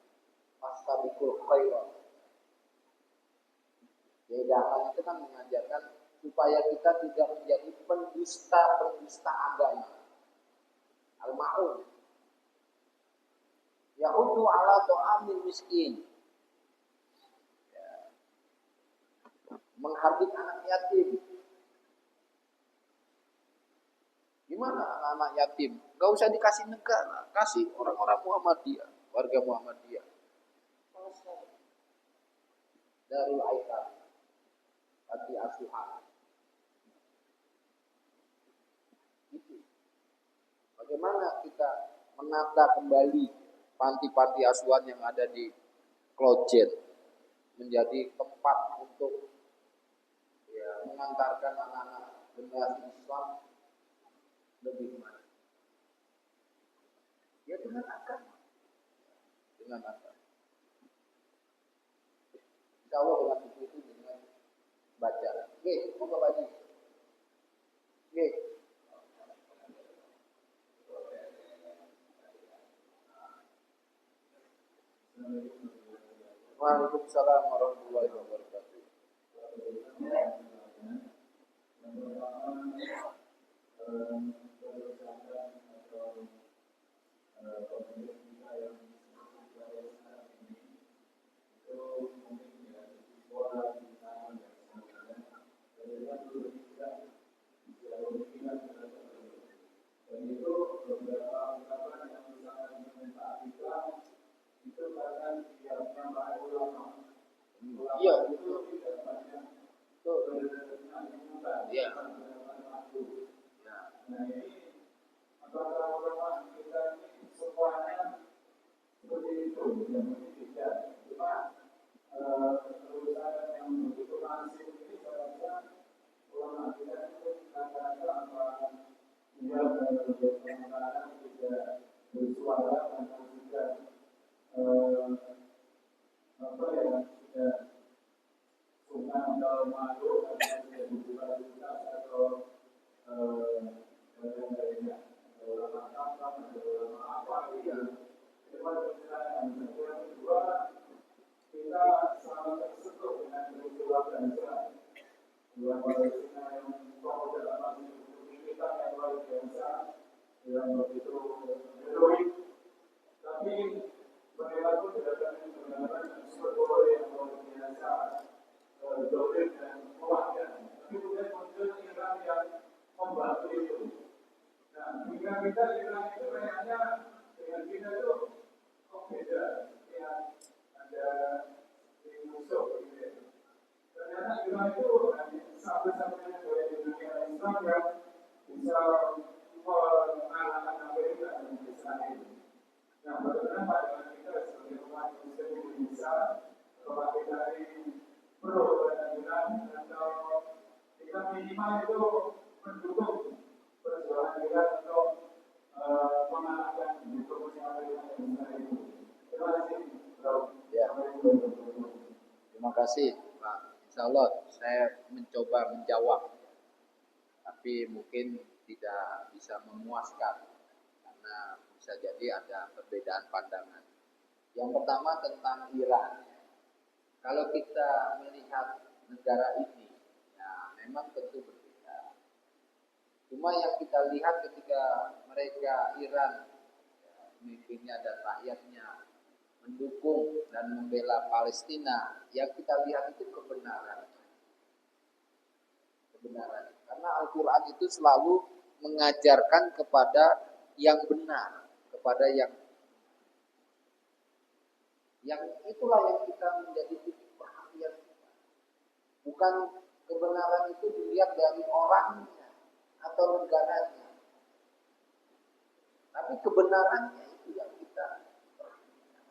Fastabiqul khairat. Jangan itu kan mengajarkan supaya kita tidak menjadi pendusta agama. Al-ma'un. Ya'udhu ala ta'amil miskin. Ya. Menghardik anak yatim. Gimana anak-anak yatim? Gak usah dikasih negara, kasih orang-orang Muhammadiyah, warga Muhammadiyah. Darul Aitam, Panti Asuhan. Itu. Bagaimana kita menata kembali panti-panti asuhan yang ada di Klojen menjadi tempat untuk mengantarkan anak-anak generasi Islam lebih maju. Ya dengan agama. Dengan agama. Insya Allah dengan itu dengan baca. Oke, buka baju. Oke. Waalaikumsalam warahmatullahi wabarakatuh. Iya, itu. Iya. Apakah ulama kita ini semuanya seperti itu? Tidak. Cuma perusahaan yang begitu masif ini saya rasa ulama kita itu rata-rata apa tidak berpengaruh tidak bersuara atau tidak apa ya tidak suka atau malu atau tidak dibuka atau yang lainnya. Ulama apa, ulama apa gitu. Cuma yang kedua kita sangat tersentuh dengan peristiwa bangsa. Dua Palestina yang tokoh dalam arti kita yang luar biasa, yang begitu heroik. Tapi mereka pun tidak akan menggunakan sumber yang luar biasa, dolim dan kuat. Tapi kemudian muncul Iran yang membantu itu. Nah, jika kita Iran itu kayaknya dengan kita itu beda, ya ada musuh gitu. Ternyata Iran itu sampai-sampai dari dunia Islam yang bisa mengalahkan Amerika dan Israel. Nah, bagaimana dengan kita sebagai umat Muslim Indonesia, kalau kita ini pro pada Iran atau kita minimal itu mendukung perjuangan kita untuk mengalahkan Amerika dan Israel. Terima kasih. Ya. Terima kasih Pak. Insya Allah saya mencoba menjawab, tapi mungkin tidak bisa memuaskan karena bisa jadi ada perbedaan pandangan. Yang pertama tentang Iran. Kalau kita melihat negara ini, ya memang tentu berbeda. Cuma yang kita lihat ketika mereka Iran, ya, pemimpinnya dan rakyatnya mendukung dan membela Palestina, yang kita lihat itu kebenaran. Karena Al-Quran itu selalu mengajarkan kepada yang benar, kepada yang itulah yang kita menjadi titik perhatian kita. Bukan kebenaran itu dilihat dari orangnya atau negaranya, tapi kebenarannya itu yang kita perhatikan.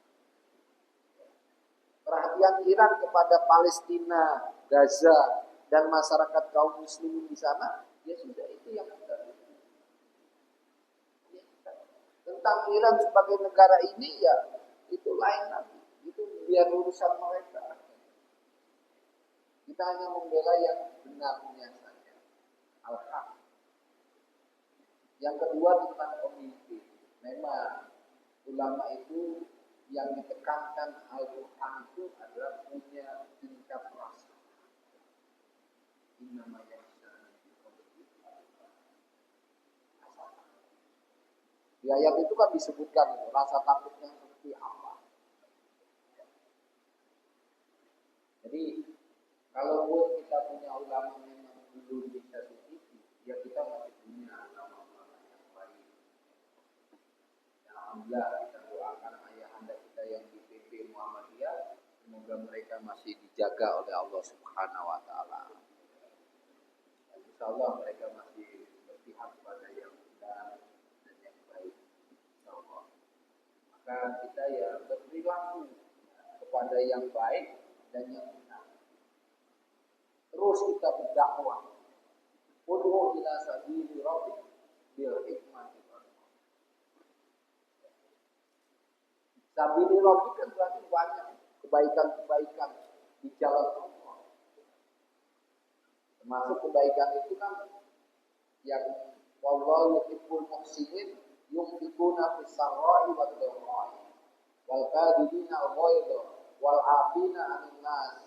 Perhatian Iran kepada Palestina, Gaza, dan masyarakat kaum muslimin di sana, ya sudah, itu yang kita lihat. Tentang Iran sebagai negara ini, ya itu lain lagi. Itu biar urusan mereka. Kita hanya membela yang benarnya saja. Al-haq. Yang kedua tentang pemimpin. Memang ulama itu yang ditekankan Al-Quran itu adalah punya tingkat rasa. Ini namanya di ayat itu kan disebutkan rasa takutnya seperti apa. Jadi kalaupun kita punya ulama memang belum bisa sedikit, ya kita masih punya ulama-ulama yang baik. Dan alhamdulillah kita doakan ayahanda kita yang di PP Muhammadiyah, semoga mereka masih dijaga oleh Allah Subhanahu Wa Taala. Insya Allah mereka masih berpihak pada yang benar dan yang baik. Insya Allah. Maka kita ya berperilaku kepada yang baik dan yang benar. Terus kita berdakwah. Ud'u ila sabili rabbik bil hikmati wal mau'izati. Sabili rabbik kan berarti banyak kebaikan-kebaikan di jalan Allah. Termasuk kebaikan itu kan yang wallahu yuhibbul muhsinin yunfiquna fis sarra'i wad dharra'i wal kadhibina al-ghaidha wal 'afina 'anil nas.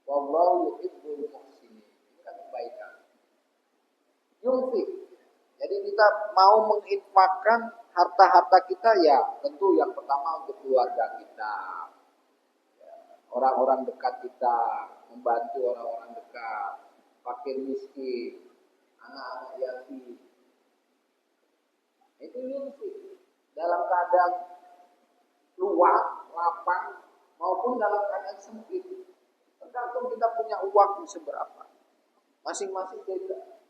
Wallahu yuhibbul muhsinin. Ini kan kebaikan. Yunfik. Jadi kita mau menginfakkan harta-harta kita, ya tentu yang pertama untuk keluarga kita, orang-orang dekat kita, membantu orang-orang dekat, fakir miskin, anak-anak yatim. Itu yunfik dalam keadaan luas, lapang maupun dalam keadaan sempit. Tergantung kita punya uang seberapa. Masing-masing beda.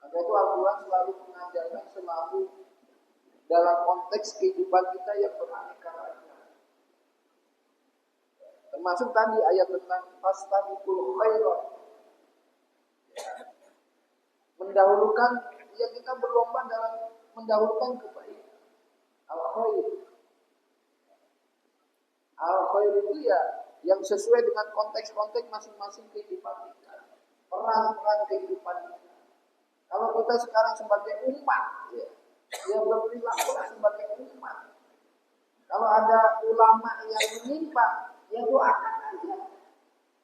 Maka itu Al-Quran selalu mengajarkan selalu dalam konteks kehidupan kita yang beraneka ragam. Termasuk tadi ayat tentang fastabiqul khairat. Mendahulukan, ya kita berlomba dalam mendahulukan kebaikan. Al-khair. Al-khair itu ya yang sesuai dengan konteks-konteks masing-masing kehidupan kita. Peran-peran kehidupan kita. Kalau kita sekarang sebagai umat, ya berperilaku sebagai umat. Kalau ada ulama yang menyimpang, ya doakan aja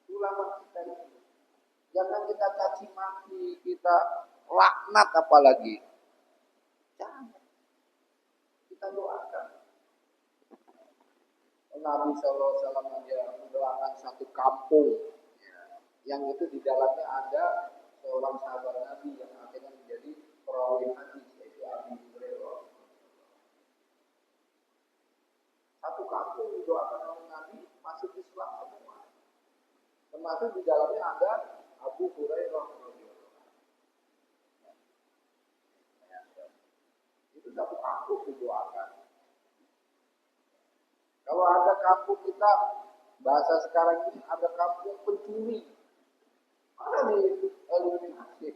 ulama kita itu. Jangan kita caci maki, kita laknat apalagi. Jangan. Kita doakan. Nabi SAW aja mendoakan satu kampung, yang itu di dalamnya ada seorang sahabat Nabi yang akhirnya menjadi perawi hadis, yaitu Abu Hurairah. Satu kampung didoakan oleh Nabi masuk Islam semua. Termasuk di dalamnya ada Abu Hurairah. Itu satu kampung didoakan. Kalau ada kampung kita, bahasa sekarang ini ada kampung pencuri, ada eliminasi,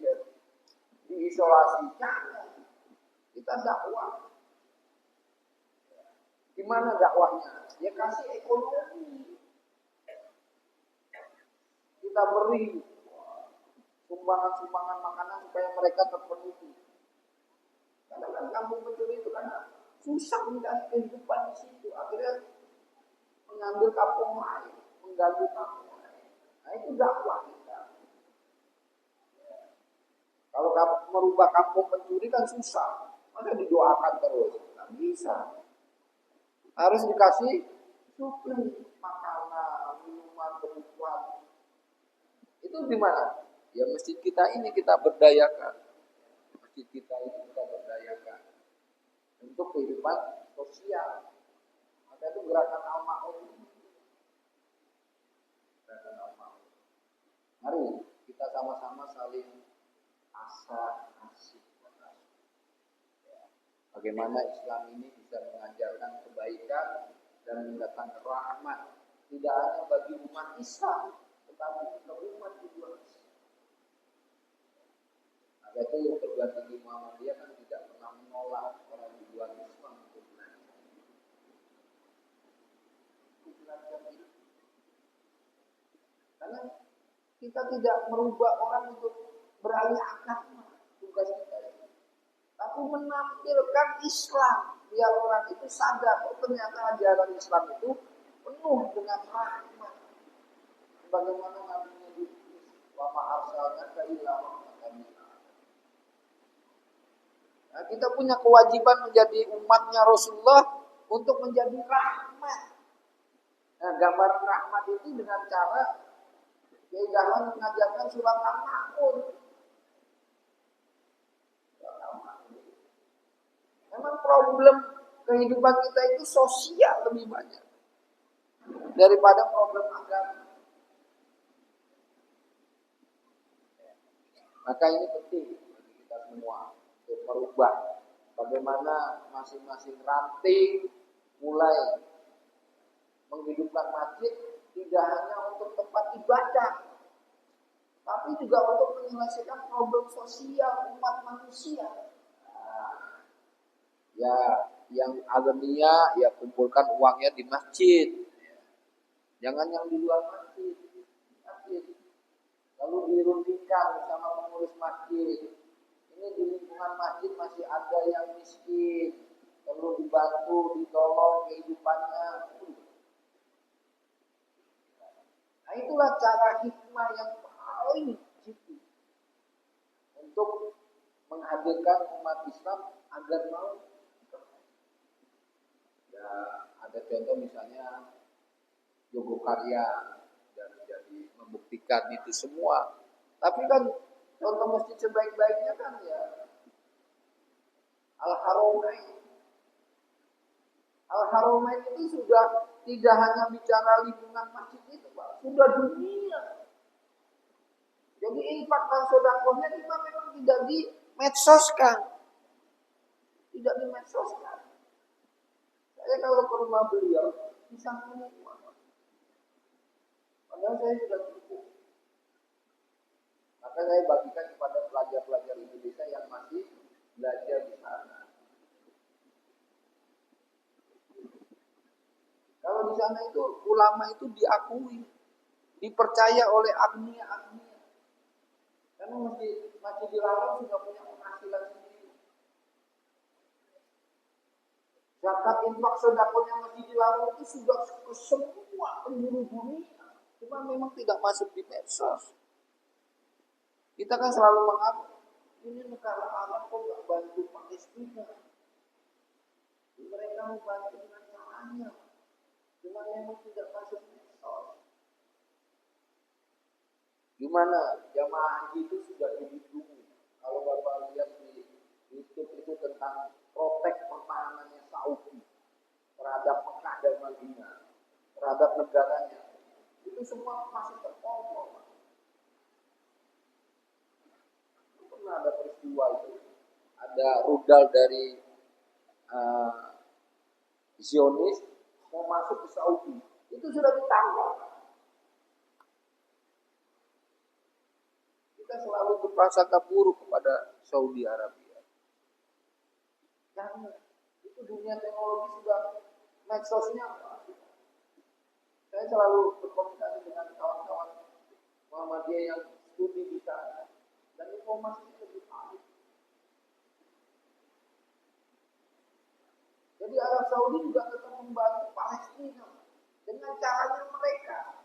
diisolasi. Kita dakwah. Gimana dakwahnya? Ya kasih ekonomi. Kita beri sumbangan-sumbangan makanan supaya mereka terpenuhi. Karena kan kampung pencuri itu kan susah mencari kehidupan di situ. Akhirnya mengambil kampung lain, mengganggu kampung lain. Nah itu dakwah kita. Kalau merubah kampung pencuri kan susah, maka didoakan terus. Nggak bisa. Harus dikasih suplai makanan, minuman, kebutuhan. Itu gimana? Ya masjid kita ini kita berdayakan. Masjid kita ini kita berdayakan untuk kehidupan sosial. Maka itu gerakan al-ma'ruf. Gerakan al-ma'ruf. Mari kita sama-sama saling asih. Bagaimana Islam ini bisa mengajarkan kebaikan dan mendatangkan rahmat tidak hanya bagi umat Islam, tetapi juga umat di luar Islam. Maka itu perguruan tinggi Muhammadiyah kan tidak pernah menolak orang di luar Islam untuk belajar. Karena kita tidak merubah orang untuk beralih agama, tugas kita itu. Tapi menampilkan Islam biar orang itu sadar bahwa ternyata ajaran Islam itu penuh dengan rahmat. Bagaimana Nabi Yusuf, wa ma arsalnaka illa rahmatan lil alamin. Nah, kita punya kewajiban menjadi umatnya Rasulullah untuk menjadi rahmat. Nah, gambaran rahmat itu dengan cara jangan mengajarkan surat Al-Ma'un. Memang problem kehidupan kita itu sosial lebih banyak daripada problem agama. Maka ini penting bagi kita semua untuk merubah bagaimana masing-masing ranting mulai menghidupkan masjid tidak hanya untuk tempat ibadah, tapi juga untuk menyelesaikan problem sosial umat manusia. Ya, yang agamia ya kumpulkan uangnya di masjid. Jangan yang di luar masjid. Lalu dirundingkan bersama pengurus masjid. Ini di lingkungan masjid masih ada yang miskin, perlu dibantu, ditolong kehidupannya. Nah itulah cara hikmah yang paling jitu untuk menghadirkan umat Islam agar mau. Ya, ada contoh misalnya Yogyakarta dan jadi membuktikan itu semua. Tapi kan contoh masjid sebaik-baiknya kan ya Al-Haramain. Al-Haramain itu sudah tidak hanya bicara lingkungan masjid itu, Pak, sudah dunia. Jadi infak dan sedekahnya kita memang tidak dimedsoskan. Tidak dimedsoskan. Saya kalau ke rumah beliau bisa ngomong. Padahal saya sudah cukup. Maka saya bagikan kepada pelajar-pelajar Indonesia yang masih belajar di sana. Kalau di sana itu ulama itu diakui, dipercaya oleh agnia-agnia. Karena masih dilarang sudah punya penghasilan sendiri. Zakat infak sedekahnya masih dilarang itu sudah ke semua penjuru dunia. Cuma memang tidak masuk di medsos. Kita kan selalu mengaku ini negara Arab kok nggak bantu Palestina. Mereka mau bantu dengan caranya. Cuma memang tidak masuk medsos. Gimana jamaah haji itu sudah dilindungi. Kalau Bapak lihat di YouTube itu tentang protek pertahanannya Saudi terhadap Mekah dan Madinah, terhadap negaranya. Itu semua masih terkontrol. Pernah ada peristiwa itu, ada rudal dari Zionis mau masuk ke Saudi, itu sudah ditangkap. Kita selalu berprasangka buruk kepada Saudi Arabia. Jangan, itu dunia teknologi sudah medsosnya apa? Saya selalu berkomunikasi dengan kawan-kawan Muhammadiyah yang studi di sana dan informasi itu lebih valid. Jadi Jadi Arab Saudi juga tetap membantu Palestina dengan caranya mereka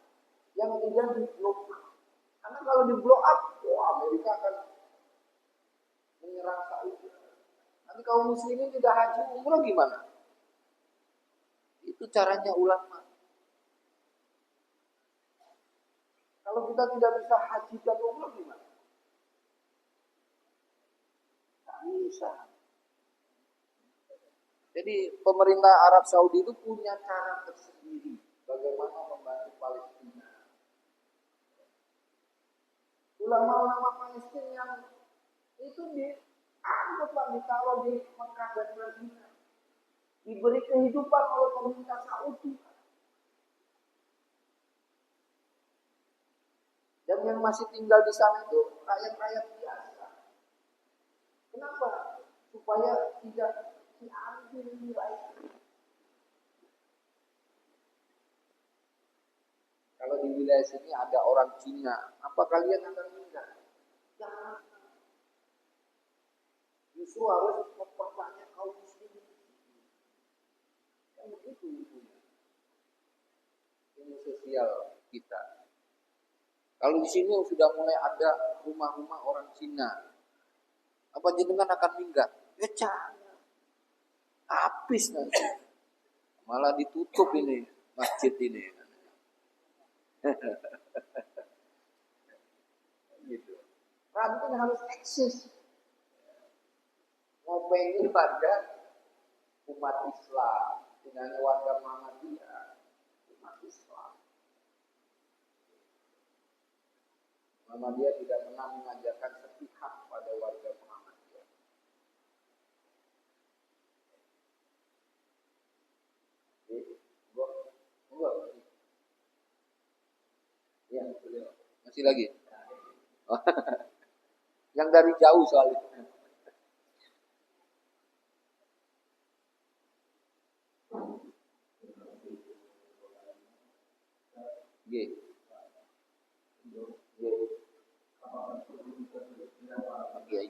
yang tidak di blow up. Karena kalau di blow up, wah Amerika akan menyerang Saudi. Nanti kaum muslimin tidak haji umroh gimana? Itu caranya ulama. Kalau kita tidak bisa haji dan umroh gimana? Tak bisa. Jadi pemerintah Arab Saudi itu punya cara tersendiri bagaimana membantu Palestina. Ulama-ulama Palestina yang itu diangkat Pak, ditaruh di Mekah dan Madinah, diberi kehidupan oleh pemerintah Saudi. Dan yang masih tinggal di sana itu rakyat-rakyat biasa. Kenapa? Supaya tidak diambil wilayah. Kalau di wilayah sini ada orang Cina, apa kalian akan tinggal? Jangan. Justru harus memperbanyak kaum muslimin. Kan begitu ilmunya. Ilmu sosial kita. Kalau di sini sudah mulai ada rumah-rumah orang Cina, apa jenengan akan minggat? Ya jangan. Habis nanti. Malah ditutup ini masjid ini. Gitu. Ranting harus eksis. Ngopeni pada umat Islam dengan warga Muhammadiyah, umat Islam. Muhammadiyah tidak pernah mengajarkan sepihak pada warga Muhammadiyah. Enggak. Ya, masih lagi. Yang dari jauh soalnya. G. Oke.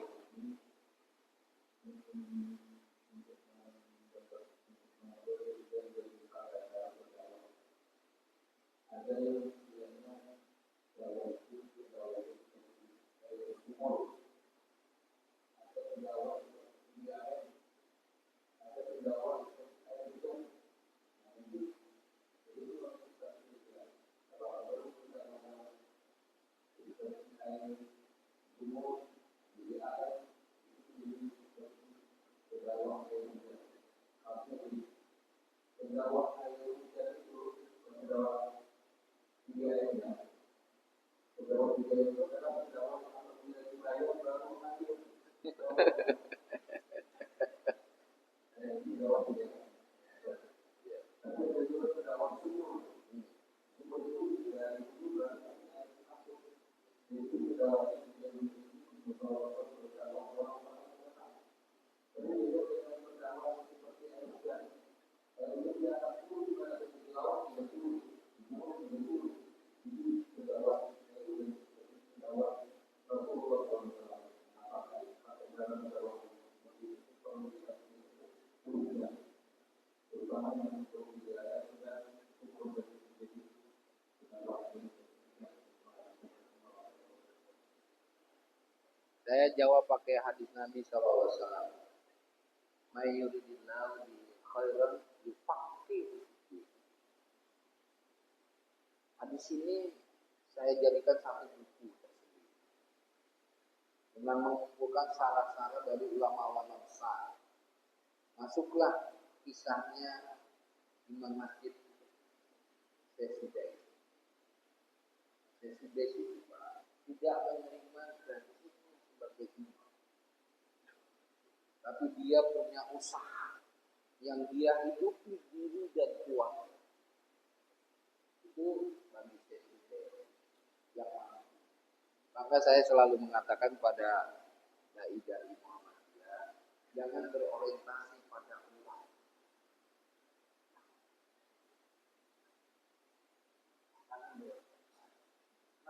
Saya jawab pakai hadis Nabi SAW. May yuridillahu bi khairan yufaqihu. Hadis ini saya jadikan satu buku tersendiri dengan mengumpulkan syarat-syarat dari ulama-ulama besar. Masuklah kisahnya Imam Masjid Sesidai. Sesidai itu tidak menerima gaji sebagai imam, tapi dia punya usaha yang dia hidupi diri dan keluarga. Itu bagi Sesidai yang mana. Maka saya selalu mengatakan pada dai-dai Muhammadiyah, jangan berorientasi pada uang.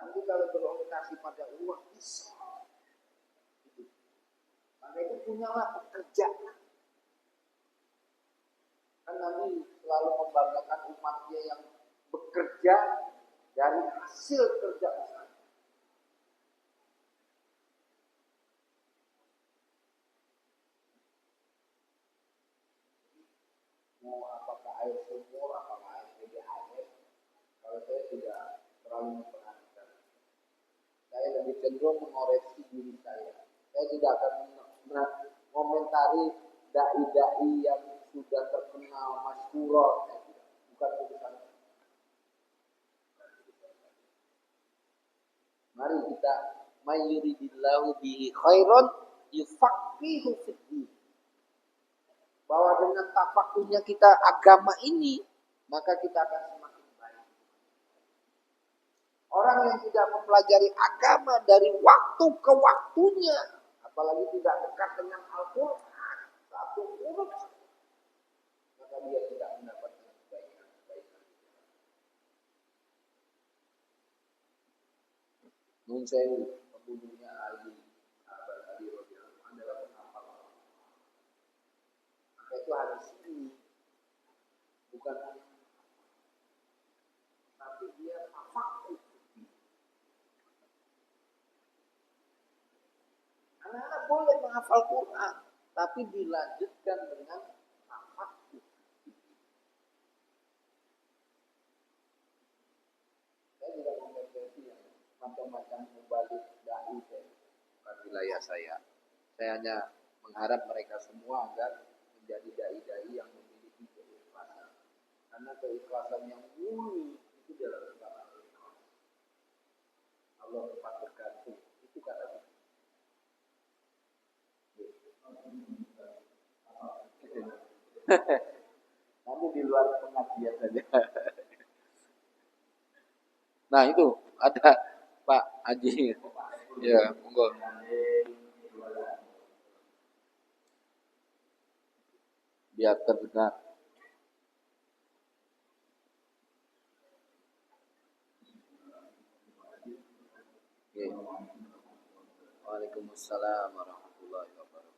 Nanti kalau berorientasi pada uang bisa. Maka itu punyalah pekerjaan. Nabi selalu membanggakan umatnya yang bekerja dari hasil kerja usaha. Mau apakah air sumur, apakah air PDAM, kalau saya tidak terlalu memperhatikan. Saya lebih cenderung mengoreksi diri saya. Saya tidak akan mengomentari dai-dai yang sudah terkenal masyhur, bukan urusan. Mari kita mayyuridillahu bihi khairan yufaqihu fiddin. Bahwa dengan tafakurnya kita agama ini, maka kita akan semakin baik. Orang yang tidak mempelajari agama dari waktu ke waktunya, apalagi tidak dekat dengan Al-Quran, satu huruf, maka dia tidak mendapatkan kebaikan. Nun sewu, pembunuhnya Ali, sahabat Ali radhiyallahu anhu adalah penghafal Al-Quran. Maka itu hadis ini bukan hanya, tapi dia tafakur. Anak-anak boleh menghafal Quran, tapi dilanjutkan dengan tafakur. Saya tidak mengerti yang macam-macam mubalik dai, bukan wilayah saya. Saya hanya mengharap mereka semua agar menjadi dai-dai yang memiliki keikhlasan. Karena keikhlasan yang murni itu adalah perkara ikhlas. Allah tempat bergantung, itu kata. Nanti di luar pengajian saja. Nah itu ada Pak Haji. Ya, monggo. Biar terdengar. Oke. Waalaikumsalam warahmatullahi wabarakatuh.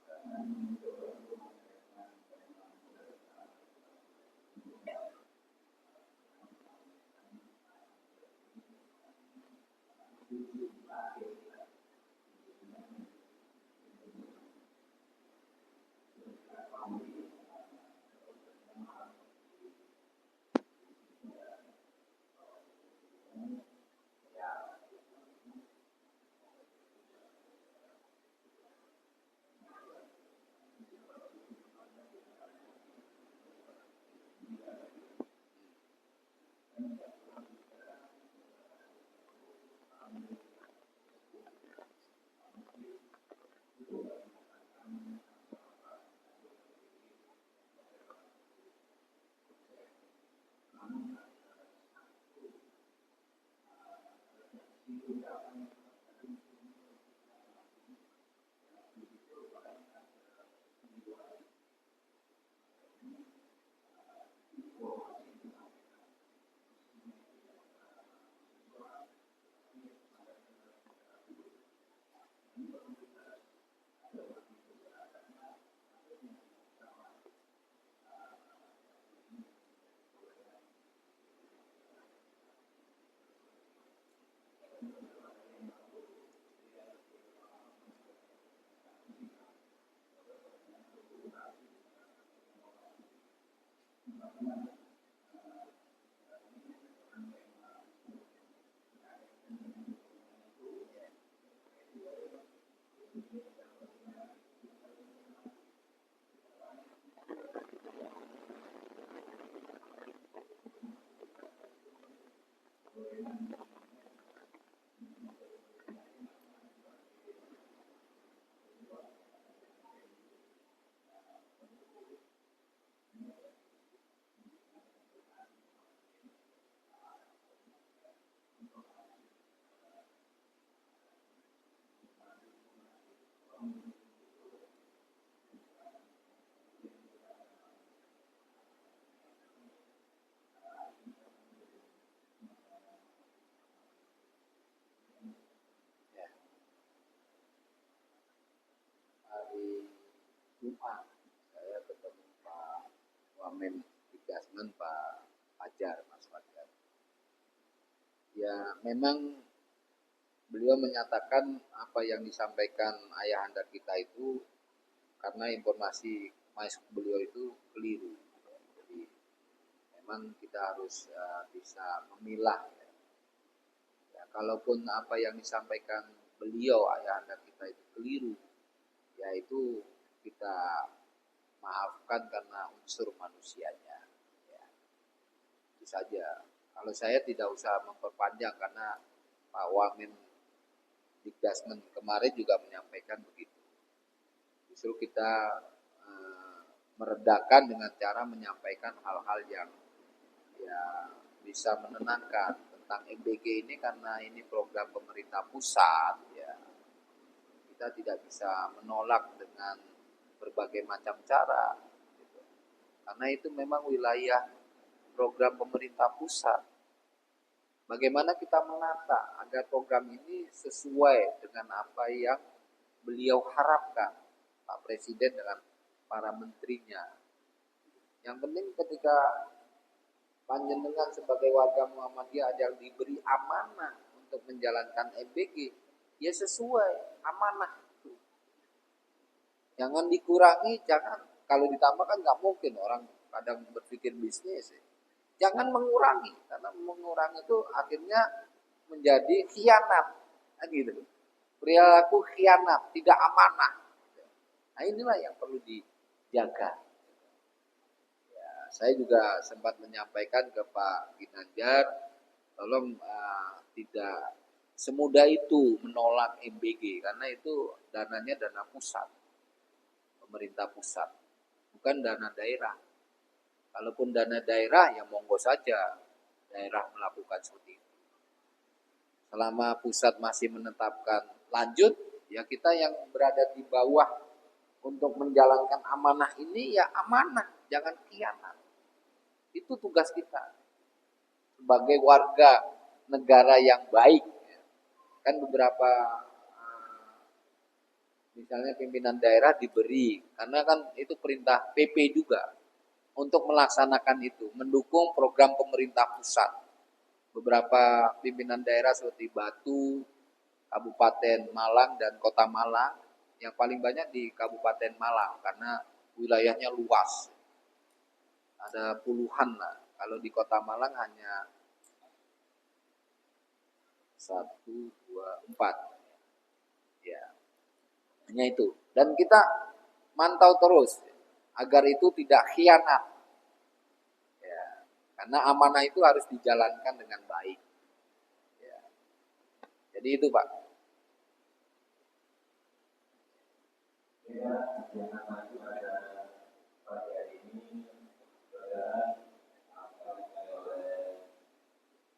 Hari Jumat saya ketemu Pak Wamen di Fajar, Mas Fajar. Ya, memang beliau menyatakan apa yang disampaikan ayahanda kita itu karena informasi beliau itu keliru. Jadi memang kita harus bisa memilah. Ya, kalaupun apa yang disampaikan beliau ayahanda kita itu keliru, yaitu kita maafkan karena unsur manusianya. Ya, itu saja. Kalau saya tidak usah memperpanjang karena Pak Wamen Dikdasmen kemarin juga menyampaikan begitu. Justru kita meredakan dengan cara menyampaikan hal-hal yang ya bisa menenangkan tentang MBG ini karena ini program pemerintah pusat. Ya, kita tidak bisa menolak dengan berbagai macam cara. Gitu. Karena itu memang wilayah program pemerintah pusat. Bagaimana kita menata agar program ini sesuai dengan apa yang beliau harapkan, Pak Presiden dengan para menterinya. Yang penting ketika panjenengan sebagai warga Muhammadiyah ada yang diberi amanah untuk menjalankan MBG, ya sesuai amanah itu. Jangan dikurangi, jangan kalau ditambah kan nggak mungkin orang kadang berpikir bisnis. Jangan mengurangi, karena mengurangi itu akhirnya menjadi khianat, gitu. Perilaku khianat, tidak amanah. Nah inilah yang perlu dijaga. Ya, saya juga sempat menyampaikan ke Pak Ginanjar, tolong tidak semudah itu menolak MBG, karena itu dananya dana pusat, pemerintah pusat, bukan dana daerah. Kalaupun dana daerah ya monggo saja daerah melakukan seperti itu. Selama pusat masih menetapkan lanjut, ya kita yang berada di bawah untuk menjalankan amanah ini ya amanah, jangan khianat. Itu tugas kita sebagai warga negara yang baik. Kan beberapa misalnya pimpinan daerah diberi, karena kan itu perintah PP juga untuk melaksanakan itu, mendukung program pemerintah pusat. Beberapa pimpinan daerah seperti Batu, Kabupaten Malang, dan Kota Malang, yang paling banyak di Kabupaten Malang, karena wilayahnya luas. Ada puluhan lah, kalau di Kota Malang hanya 1, 2, 4. Ya, hanya itu. Dan kita mantau terus, agar itu tidak khianat. Ya, karena amanah itu harus dijalankan dengan baik. Ya. Jadi itu Pak. Ya, yang maju pada pagi hari ini adalah apa oleh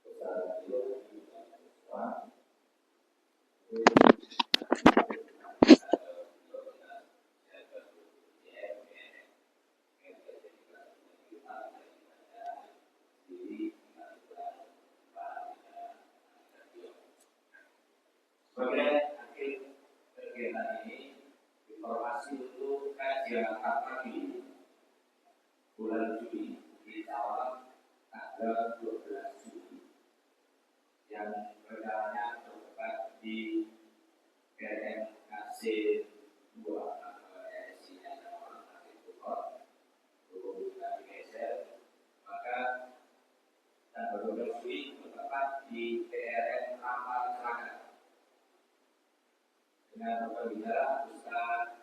besar biologi dan siswa. Sebagai akhir kegiatan ini, informasi untuk kajian pagi bulan Juli di tahun tanggal 12 Juli yang rencananya terdapat di KMKC 2 isinya orang nanti tukar kita digeser, maka tanggal 12 Juli terdapat di PRN Ramal Selatan dengan pembicara Ustaz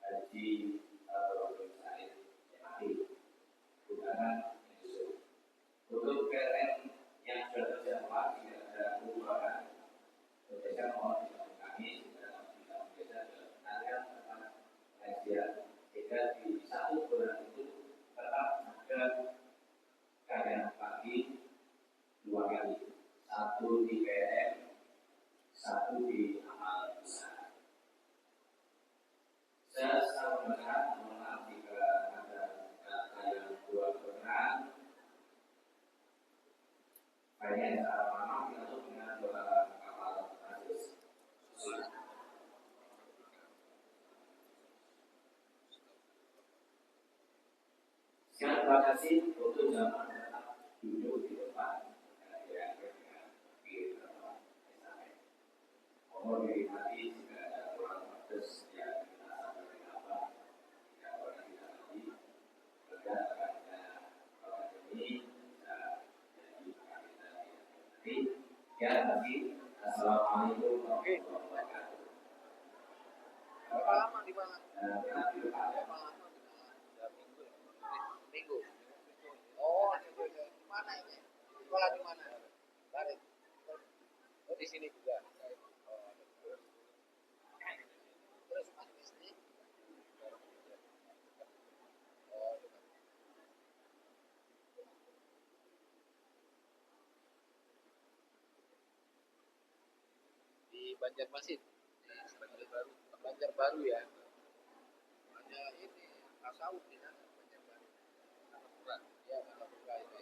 Haji Abdul Said MAI Undangan Yusuf. Untuk PLN yang sudah terjadwal tidak ada perubahan. Saya mohon dibantu kami dalam bidang beda dan tarian tentang pengajian sehingga di satu bulan itu tetap ada karya pagi 2 kali, satu di PLN, satu di amal usaha. Saya selalu melihat mohon maaf jika ada data yang kurang berkenan. Hanya secara maaf kita tuh dengan dua kapal transit. Terima kasih untuk jamaah. duduk di depan kira-kira dengan kiri atau misalnya mohon dinikmati jika ada kurang pedas yang kita sampaikan apa tidak pernah kita lagi maka karena proses ini bisa jadi kita nanti ya nanti assalamualaikum warahmatullahi wabarakatuh. Berapa lama di mana? Berapa lama di mana? Minggu. Oh, di mana ini? Sekolah di mana? Barit. Oh, di sini juga. Oh, terus masuk SD? Oh, di Banjarmasin. Di Banjarbaru. Banjarbaru ya. Hanya ini tasawuf di sana Banjarbaru. Ya, Malapura ini.